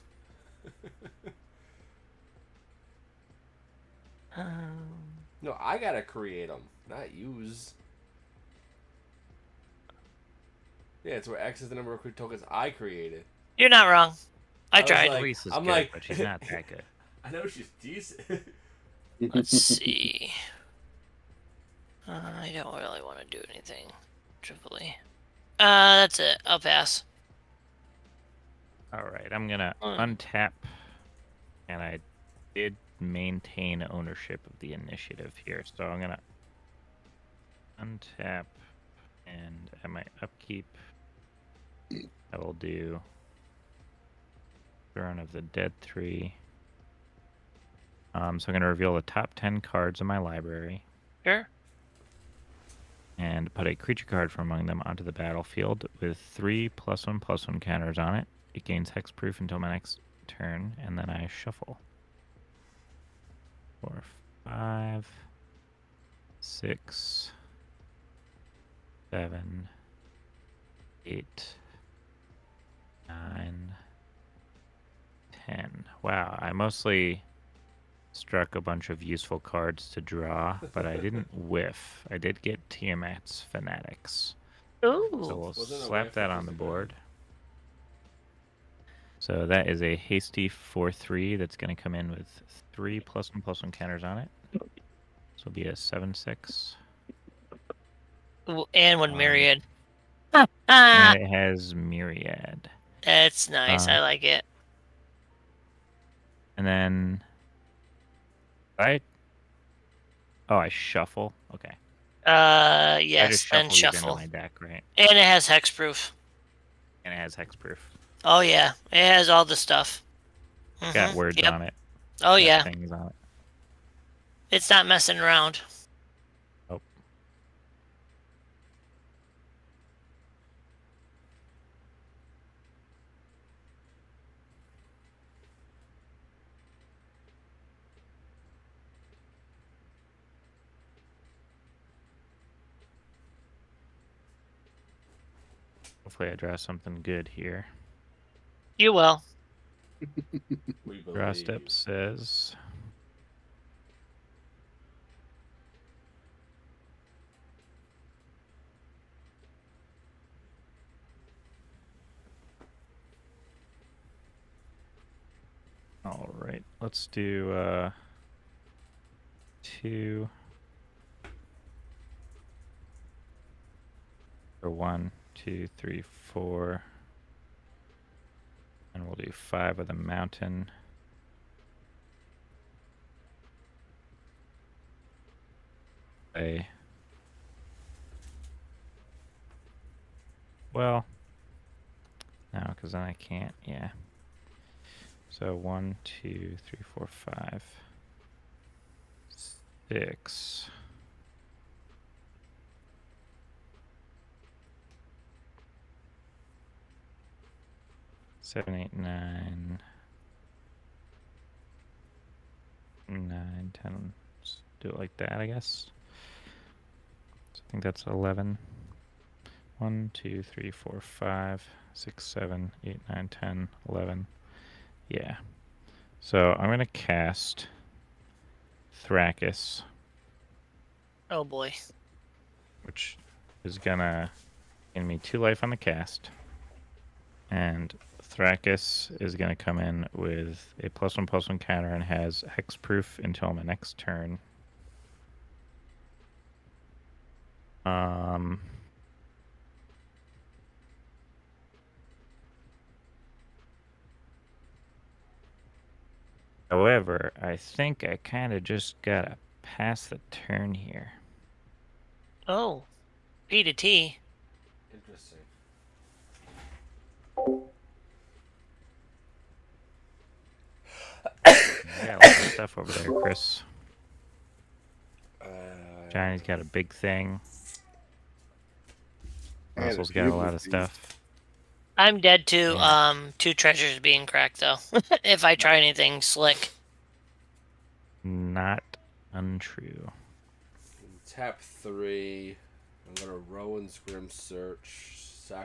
No, I gotta create them, not use. Yeah, it's where X is the number of tokens I created. You're not wrong. I was tried. like- Elise is I'm good, like- but she's not that good. I know she's decent. Let's see. I don't really want to do anything. Tripoli. That's it. I'll pass. All right, I'm gonna Mm. untap, and I did maintain ownership of the initiative here, so I'm gonna untap, and at my upkeep, I will do Throne of the Dead 3. So I'm gonna reveal the top 10 cards in my library. Sure. And put a creature card from among them onto the battlefield with 3 +1/+1 counters on it. It gains hexproof until my next turn, and then I shuffle. 4, 5, 6, 7, 8, 9, 10. Wow, I mostly struck a bunch of useful cards to draw, but I didn't whiff. I did get Tiamat's Fanatics. Ooh. So we'll Wasn't a slap whiff, that it on was the a good board. So that is a hasty 4/3 that's going to come in with 3 +1/+1 counters on it. So it'll be a 7/6. Ooh, and one Um, myriad. And it has Myriad. That's nice. I like it. And then I shuffle. Okay. I Yes. just Then shuffle these into shuffle. my deck, right? And it has hexproof. And it has hexproof. Oh yeah, it has all the stuff. Got Mhm. words Yep. on it. Oh got yeah, things on it. it's not messing around. Oh. Hopefully I draw something good here. You will. We Draw believe. step says all right, let's do 2 or 1, 2, 3, 4. And we'll do 5 of the mountain. Well, no, because then I can't. Yeah. So 1, 2, 3, 4, 5, 6. 7, 8, 9, 9, 10. Let's do it like that, I guess. So I think that's 11. 1, 2, 3, 4, 5, 6, 7, 8, 9, 10, 11. Yeah. So I'm going to cast Thrakis, Oh boy. which is going to give me 2 life on the cast. And Thrakis is going to come in with a +1/+1 counter and has hexproof until my next turn. However, I think I kind of just gotta pass the turn here. Oh, P to T. Interesting. You got a lot of stuff over there, Chris. Johnny's got a big thing. I had a Russell's got a lot beautiful of thing. stuff. I'm dead to Yeah. 2 treasures being cracked though. If I try anything slick. Not untrue. Tap 3. I'm gonna Rowan's Grim Search,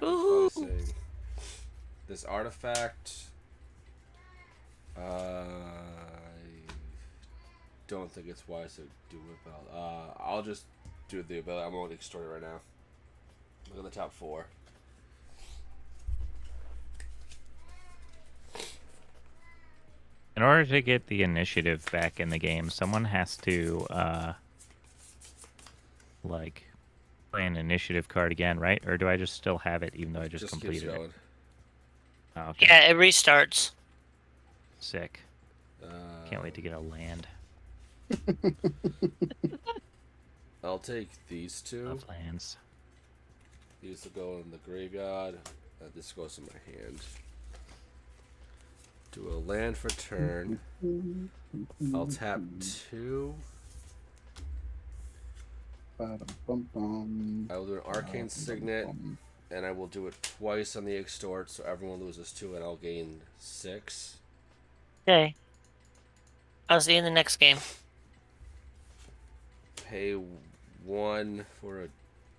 Ooh. sacrificing this artifact. I don't think it's wise to do Whip Out. I'll just do the ability. I'm going to extort it right now. Look at the top 4. In order to get the initiative back in the game, someone has to, like, play an initiative card again, right? Or do I just still have it even though I just keeps completed it? going. Oh, okay. Yeah, it restarts. Sick. Can't wait to get a land. I'll take these 2. Love lands. These will go in the graveyard. This goes in my hand. Do a land for turn. I'll tap 2. I will do an Arcane Signet, and I will do it twice on the extort, so everyone loses 2, and I'll gain 6. Okay. I'll see you in the next game. Pay 1 for a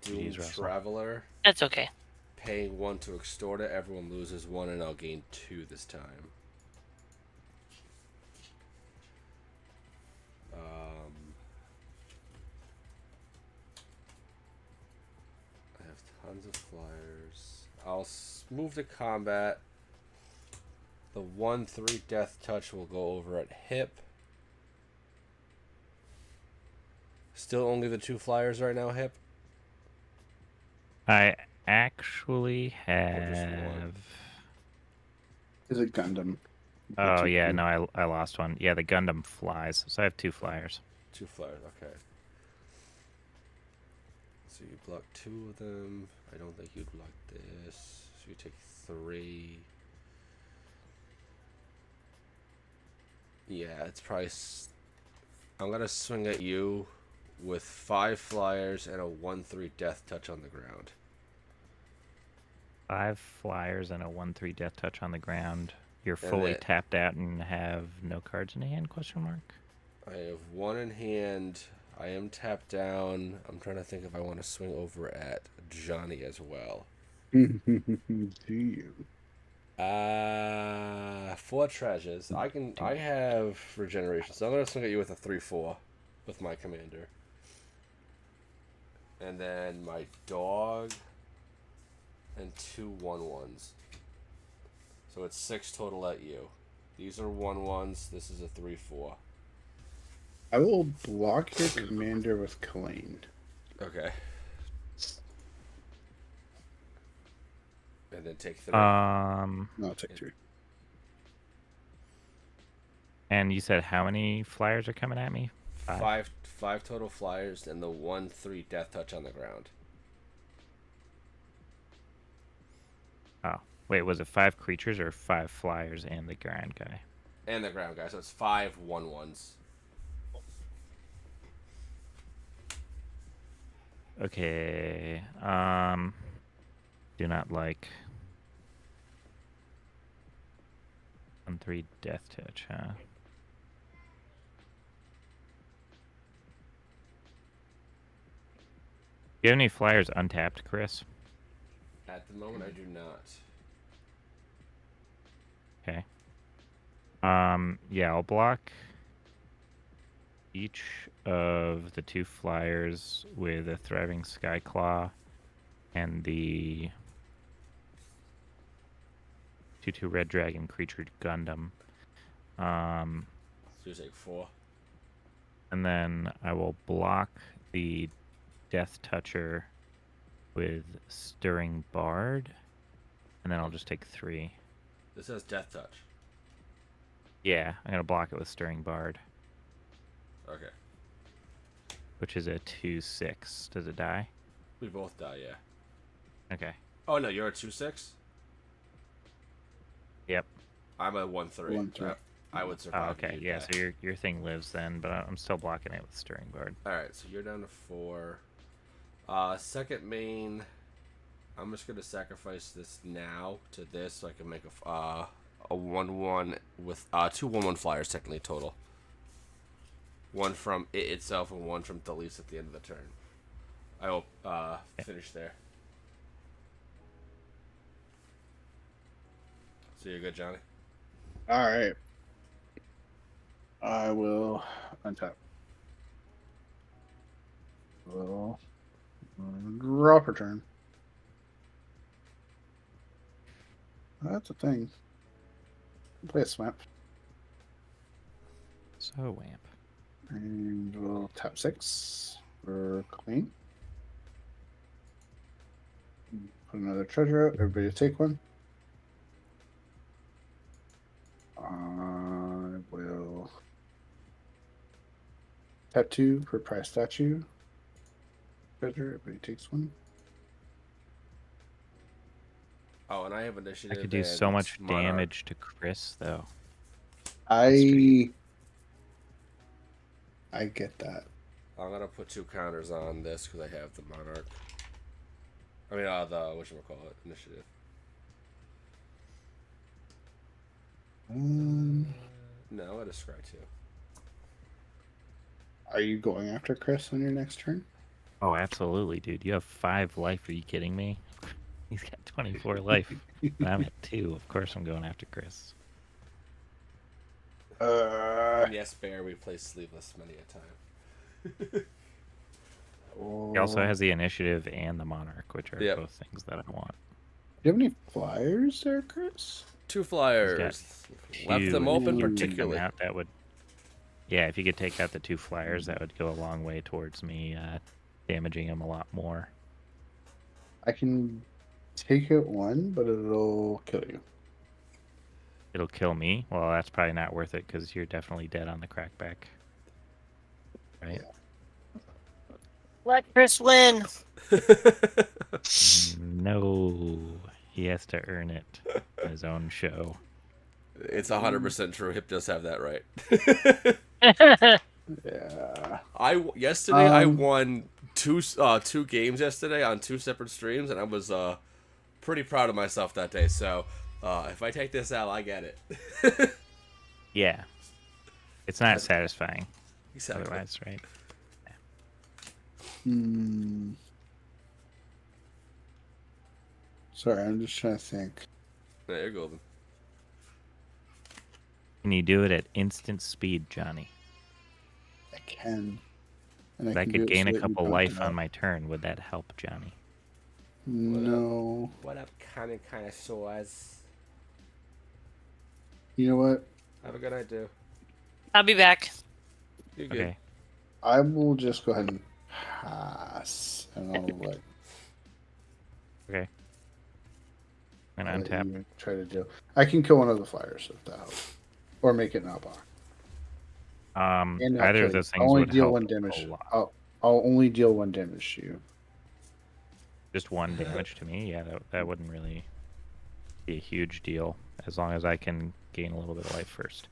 Doomed Russell. Traveler. That's okay. Paying 1 to extort it, everyone loses 1, and I'll gain 2 this time. I have tons of flyers. I'll move to combat. The 1/3 death touch will go over at hip. Still only the 2 flyers right now, hip? I actually just have... one? Is it Gundam? Oh, yeah, no, I lost one. Yeah, the Gundam flies, so I have 2 flyers. 2 flyers, okay. So you block 2 of them. I don't think you'd block this. So you take 3. Yeah, it's probably... I'm going to swing at you with 5 flyers and a 1/3 death touch on the ground. 5 flyers and a 1/3 death touch on the ground. You're fully tapped out and have no cards in hand, question mark? I have 1 in hand. I am tapped down. I'm trying to think if I want to swing over at Johnny as well. Do you? 4 treasures. I have regeneration, so I'm gonna swing at you with a 3/4 with my commander. And then my dog and 2 1/1s. So it's 6 total at you. These are 1/1s. This is a 3/4. I will block your commander with Kalain. Okay. And then take 3. No, I'll take 3. And you said how many flyers are coming at me? 5? 5 total flyers and the 1/3 death touch on the ground. Oh, wait, was it 5 creatures or 5 flyers and the ground guy? And the ground guy, so it's 5 1/1s. Okay, do not like 1/3 death touch, huh? Do you have any flyers untapped, Chris? At the moment, I do not. Okay. Yeah, I'll block each of the 2 flyers with a Thriving Skyclaw and the 2/2 Red Dragon creature Gundam. So you take 4. And then I will block the Death Toucher with Stirring Bard, and then I'll just take 3. This has death touch. Yeah, I'm gonna block it with Stirring Bard, Okay. which is a 2/6. Does it die? We both die, yeah. Okay. Oh, no, you're a 2/6? Yep. I'm a 1/3. 1/3. I would Oh, survive. okay. You'd Yeah, die. so your thing lives then, but I'm still blocking it with Stirring Bard. Alright, so you're down to 4. Second main, I'm just gonna sacrifice this now to this so I can make a 1/1 with 2 1/1 flyers technically total. One from it itself and one from Delise at the end of the turn. I will finish there. So you're good, Johnny? All right. I will untap. Will draw per turn. That's a thing. Play a swamp. So Wamp. And we'll tap 6 for clean. Put another treasure out. Everybody take one. I will tap 2 for prize statue. Treasure. Everybody takes one. Oh, and I have I initiative. could do so and much Monarch. damage to Chris, though. I get that. I'm gonna put 2 counters on this because I have the Monarch. I mean, the whatchamacallit, initiative. No, I just scry 2. Are you going after Chris on your next turn? Oh, absolutely, dude. You have 5 life. Are you kidding me? He's got 24 life. And I'm at 2. Of course I'm going after Chris. Yes, Bear, we play Sleeveless many a time. He also has the initiative and the Monarch, which are Yep. both things that I want. Do you have any flyers there, Chris? 2 flyers. Left them Two, open if you could take them particularly. out, that would... Yeah, if you could take out the 2 flyers, that would go a long way towards me damaging him a lot more. I can take out one, but it'll kill you. It'll kill me? Well, that's probably not worth it, because you're definitely dead on the crackback. Right? Let Chris win. No. He has to earn it on his own show. It's 100% true. Hip does have that right. Yeah. Yesterday I won two games yesterday on 2 separate streams, and I was pretty proud of myself that day. So if I take this out, I get it. Yeah. It's not satisfying. Exactly. Otherwise, right? Sorry, I'm just trying to think. Yeah, you're golden. Can you do it at instant speed, Johnny? I can. And If I can could do it gain so a that you couple don't life die. on my turn, would that help, Johnny? No. What up, kind of sores? You know what? Have a good night, dude. I'll be back. You're good. Okay. I will just go ahead and pass, and I'll let, Okay. I'm I'll gonna let untap. you try to deal. I can kill one of the flyers if that helps, or make it not block. And I'll Either kill of you. those I'll things only would deal help one damage. a lot. I'll only deal 1 damage to you. Just 1 damage to me? Yeah, that wouldn't really be a huge deal, as long as I can gain a little bit of life first.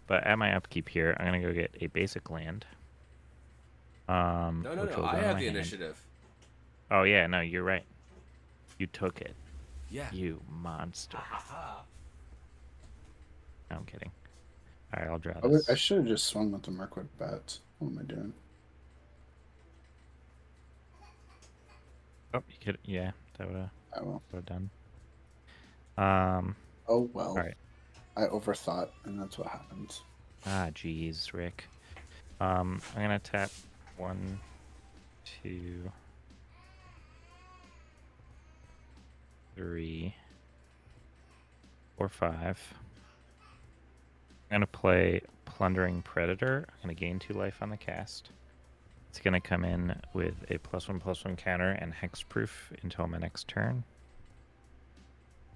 But at my upkeep here, I'm gonna go get a basic land. No. which will go I in have my the hand. initiative. Oh yeah, no, you're right. You took it. Yeah. You monster. No, I'm kidding. All right, I'll draw I this. should have just swung with the Mirkwood bats. What am I doing? Oh, you could. Yeah, that would I will. have done. Oh well. All right. I overthought, and that's what happens. Ah, jeez, Rick. I'm gonna tap 1, 2, 3, 4, 5. I'm gonna play Plundering Predator. I'm gonna gain 2 life on the cast. It's gonna come in with a +1/+1 counter and hexproof until my next turn.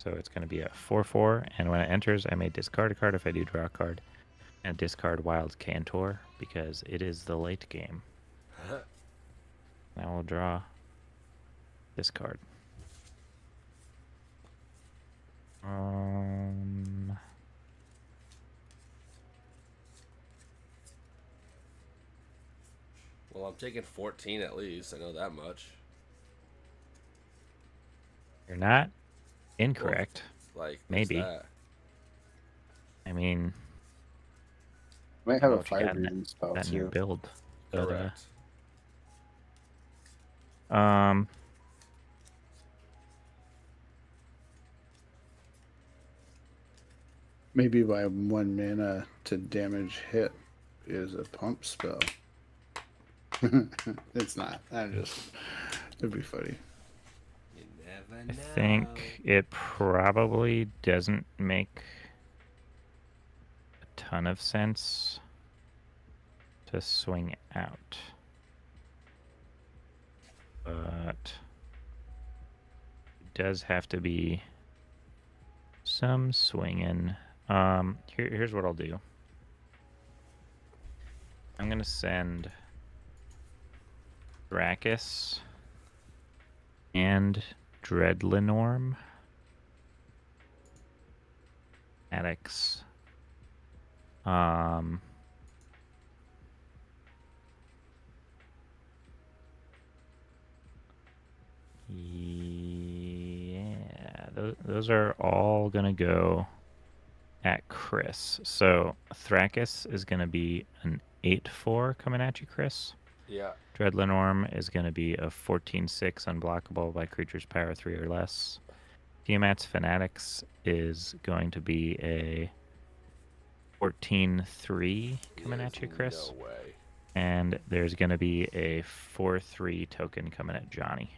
So it's going to be a 4/4, and when it enters, I may discard a card if I do draw a card, and discard Wild Cantor because it is the late game. I will draw this card. Well, I'm taking 14 at least. I know that much. You're not incorrect. Like, Maybe. That. I mean, Might I have don't know a what you got 5-reason spell in your too. build. But, Correct. Maybe by 1 mana to damage hit is a pump spell. It's not. It'd be funny. You never I know. think it probably doesn't make a ton of sense to swing out. But it does have to be some swinging. Here's what I'll do. I'm gonna send Dracus and Dreadlinorm, Addix. Yeah, those are all gonna go at Chris. So Thrakus is gonna be an 8/4 coming at you, Chris. Yeah. Dreadlinorm is going to be a 14/6 unblockable by creatures power 3 or less. Tiamat's Fanatics is going to be a 14/3 coming at you, Chris. No way. And there's going to be a 4/3 token coming at Johnny.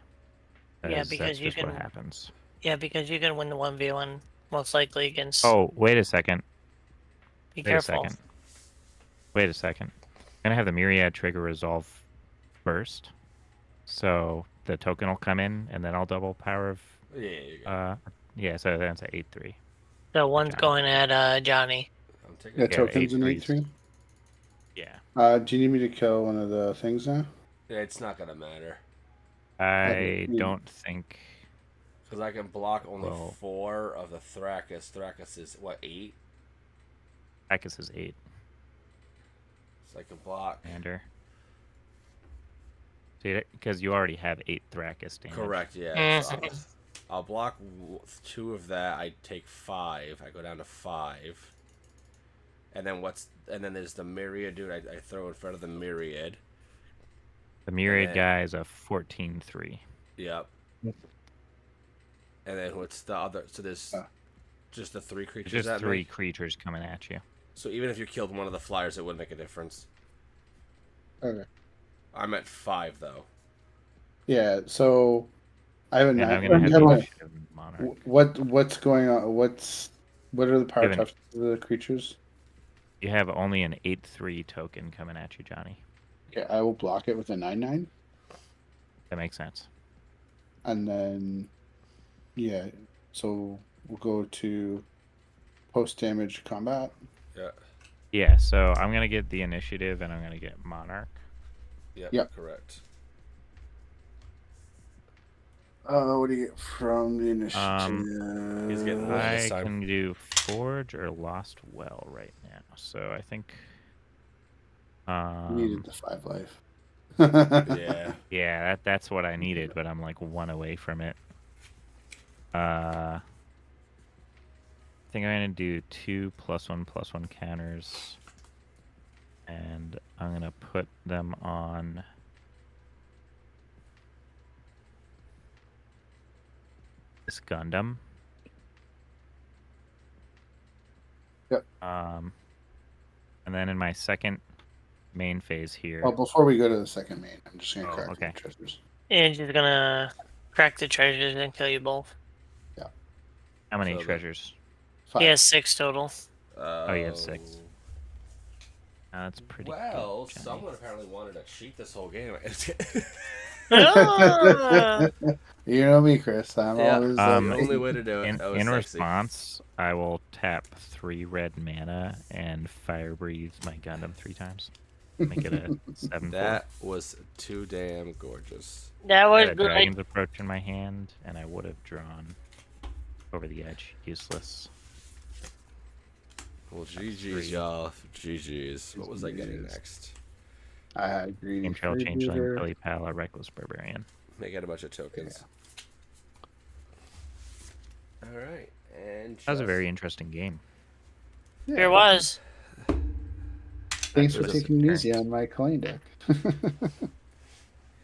Yeah, because that's you just can. what happens. Yeah, because you can win the 1v1 most likely against. Oh, wait a second. Be Wait careful. a second. Wait a second. I'm going to have the Myriad trigger resolve first. So the token will come in, and then I'll double power of... Yeah, so that's an 8/3. So one's Johnny. going at Johnny. I'm taking Yeah, Yeah, tokens in 8/3s. 8/3. Yeah. Do you need me to kill one of the things now? Yeah, it's not going to matter. I you- don't think... Because I can block only Well- 4 of the Thrakus. Thrakus is, what, 8? Dracus is 8. So I can block. Commander. Because you already have 8 Thrakus damage. Correct, yeah. So Mhm. I'll block 2 of that. I take 5. I go down to 5. And then there's the Myriad dude I throw in front of the Myriad. The Myriad then- guy is a 14/3. Yep. And then what's the other? So there's just the 3 creatures. There's just at 3 me? creatures coming at you. So even if you killed one of the flyers, it wouldn't make a difference. Okay. I'm at 5 though. Yeah. So I have a And I'm 9. going to have the initiative in Monarch. What's going on? What are the power Given- touches of the creatures? You have only an 8/3 token coming at you, Johnny. Okay, I will block it with a 9/9, That makes sense. and then yeah. So we'll go to post damage combat. Yeah. Yeah, so I'm going to get the initiative, and I'm going to get Monarch. Yep. Yep. Correct. What do you get from the initiative? He's getting one this I time. can do Forge or Lost Well right now. So I think... needed the 5 life. Yeah. Yeah, that's what I needed, but I'm like 1 away from it. I think I'm gonna do 2 +1/+1 counters, and I'm gonna put them on this Gundam. Yep. And then in my second main phase here. Well, before we go to the second main, I'm just gonna Oh, crack okay. the treasures. And she's gonna crack the treasures and kill you both. How many So the- treasures? 5. He has 6 total. Oh, you had 6. That's pretty Well, good, Johnny. someone apparently wanted to cheat this whole game. Ah! You know me, Chris. I'm Yeah. always The like, only way to do it. In, That was in sexy. response, I will tap 3 red mana and fire breathe my Gundam 3 times. Make it a 7/4. That was too damn gorgeous. That I was had a good. Dragon's Approach in my hand, and I would have drawn over the edge. Useless. Well, GG's, 3. y'all. GG's. What was I getting GG's. next? I had greedy Game Trail Changeling, freebooter. Billy Pala, Reckless Barbarian. Make out a bunch of tokens. All right, and That was a just- very interesting game. Yeah. There was. Thanks for It was a taking it easy turn. on my coin deck.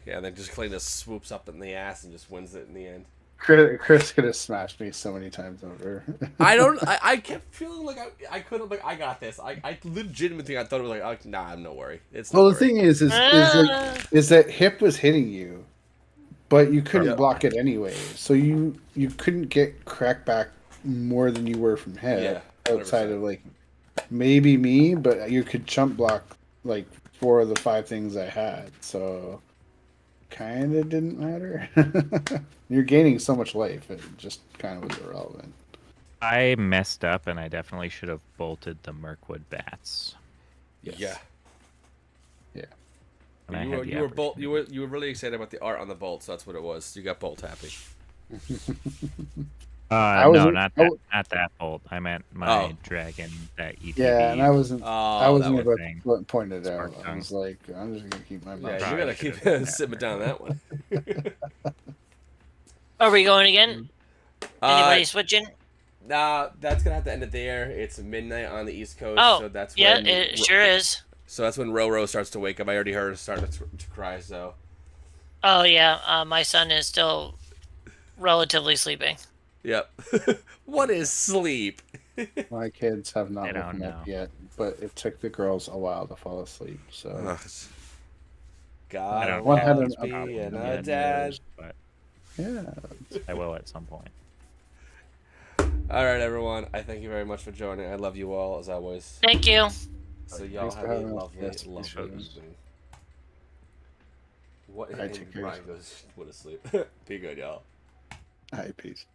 Yeah, and then just Clay just swoops up in the ass and just wins it in the end. Chris could have smashed me so many times over. I kept feeling like I couldn't, like, I got this. I legitimately I thought it was like, oh, nah, no worry. It's Well, no the thing worry. is that hip was hitting you, but you couldn't Yep. block it anyway. So you couldn't get crack back more than you were from hip. Yeah, outside 100%. of like maybe me, but you could chump block like 4 of the 5 things I had. So kind of didn't matter. You're gaining so much life, it just kind of was irrelevant. I messed up, and I definitely should have bolted the Mirkwood Bats. Yes. Yeah. And I You had were the you were bolt you opportunity. were really excited about the art on the bolt, so that's what it was. You got bolt happy. I No, wasn't- not I that, w- not that bolt. I meant my Oh. dragon, that ETB. Yeah, and I wasn't. Oh, I wasn't that about thing. to point it Spark out. I tongue. was like, I'm just gonna keep my mouth. Yeah, shut. you gotta Probably keep should've sipping down that one. Are we going again? Anybody Uh, switching? nah, that's gonna have to end it there. It's midnight on the East Coast, Oh, so that's yeah, when it sure is. So that's when Roro starts to wake up. I already heard her starting to cry. So Oh yeah, my son is still relatively sleeping. yep. What is sleep? My kids have not I don't woken up know. yet, but it took the girls a while to fall asleep. So Ugh. I God don't One had wants an being problem a yet, dad. but yeah, I will at some point. All right, everyone. I thank you very much for joining. I love you all as always. Thank you. So y'all Thanks for have a having us. lovely, Yes, lovely photos. evening. What? I And take care. Brian goes, "What a sleep." Be good, y'all. hi, peace.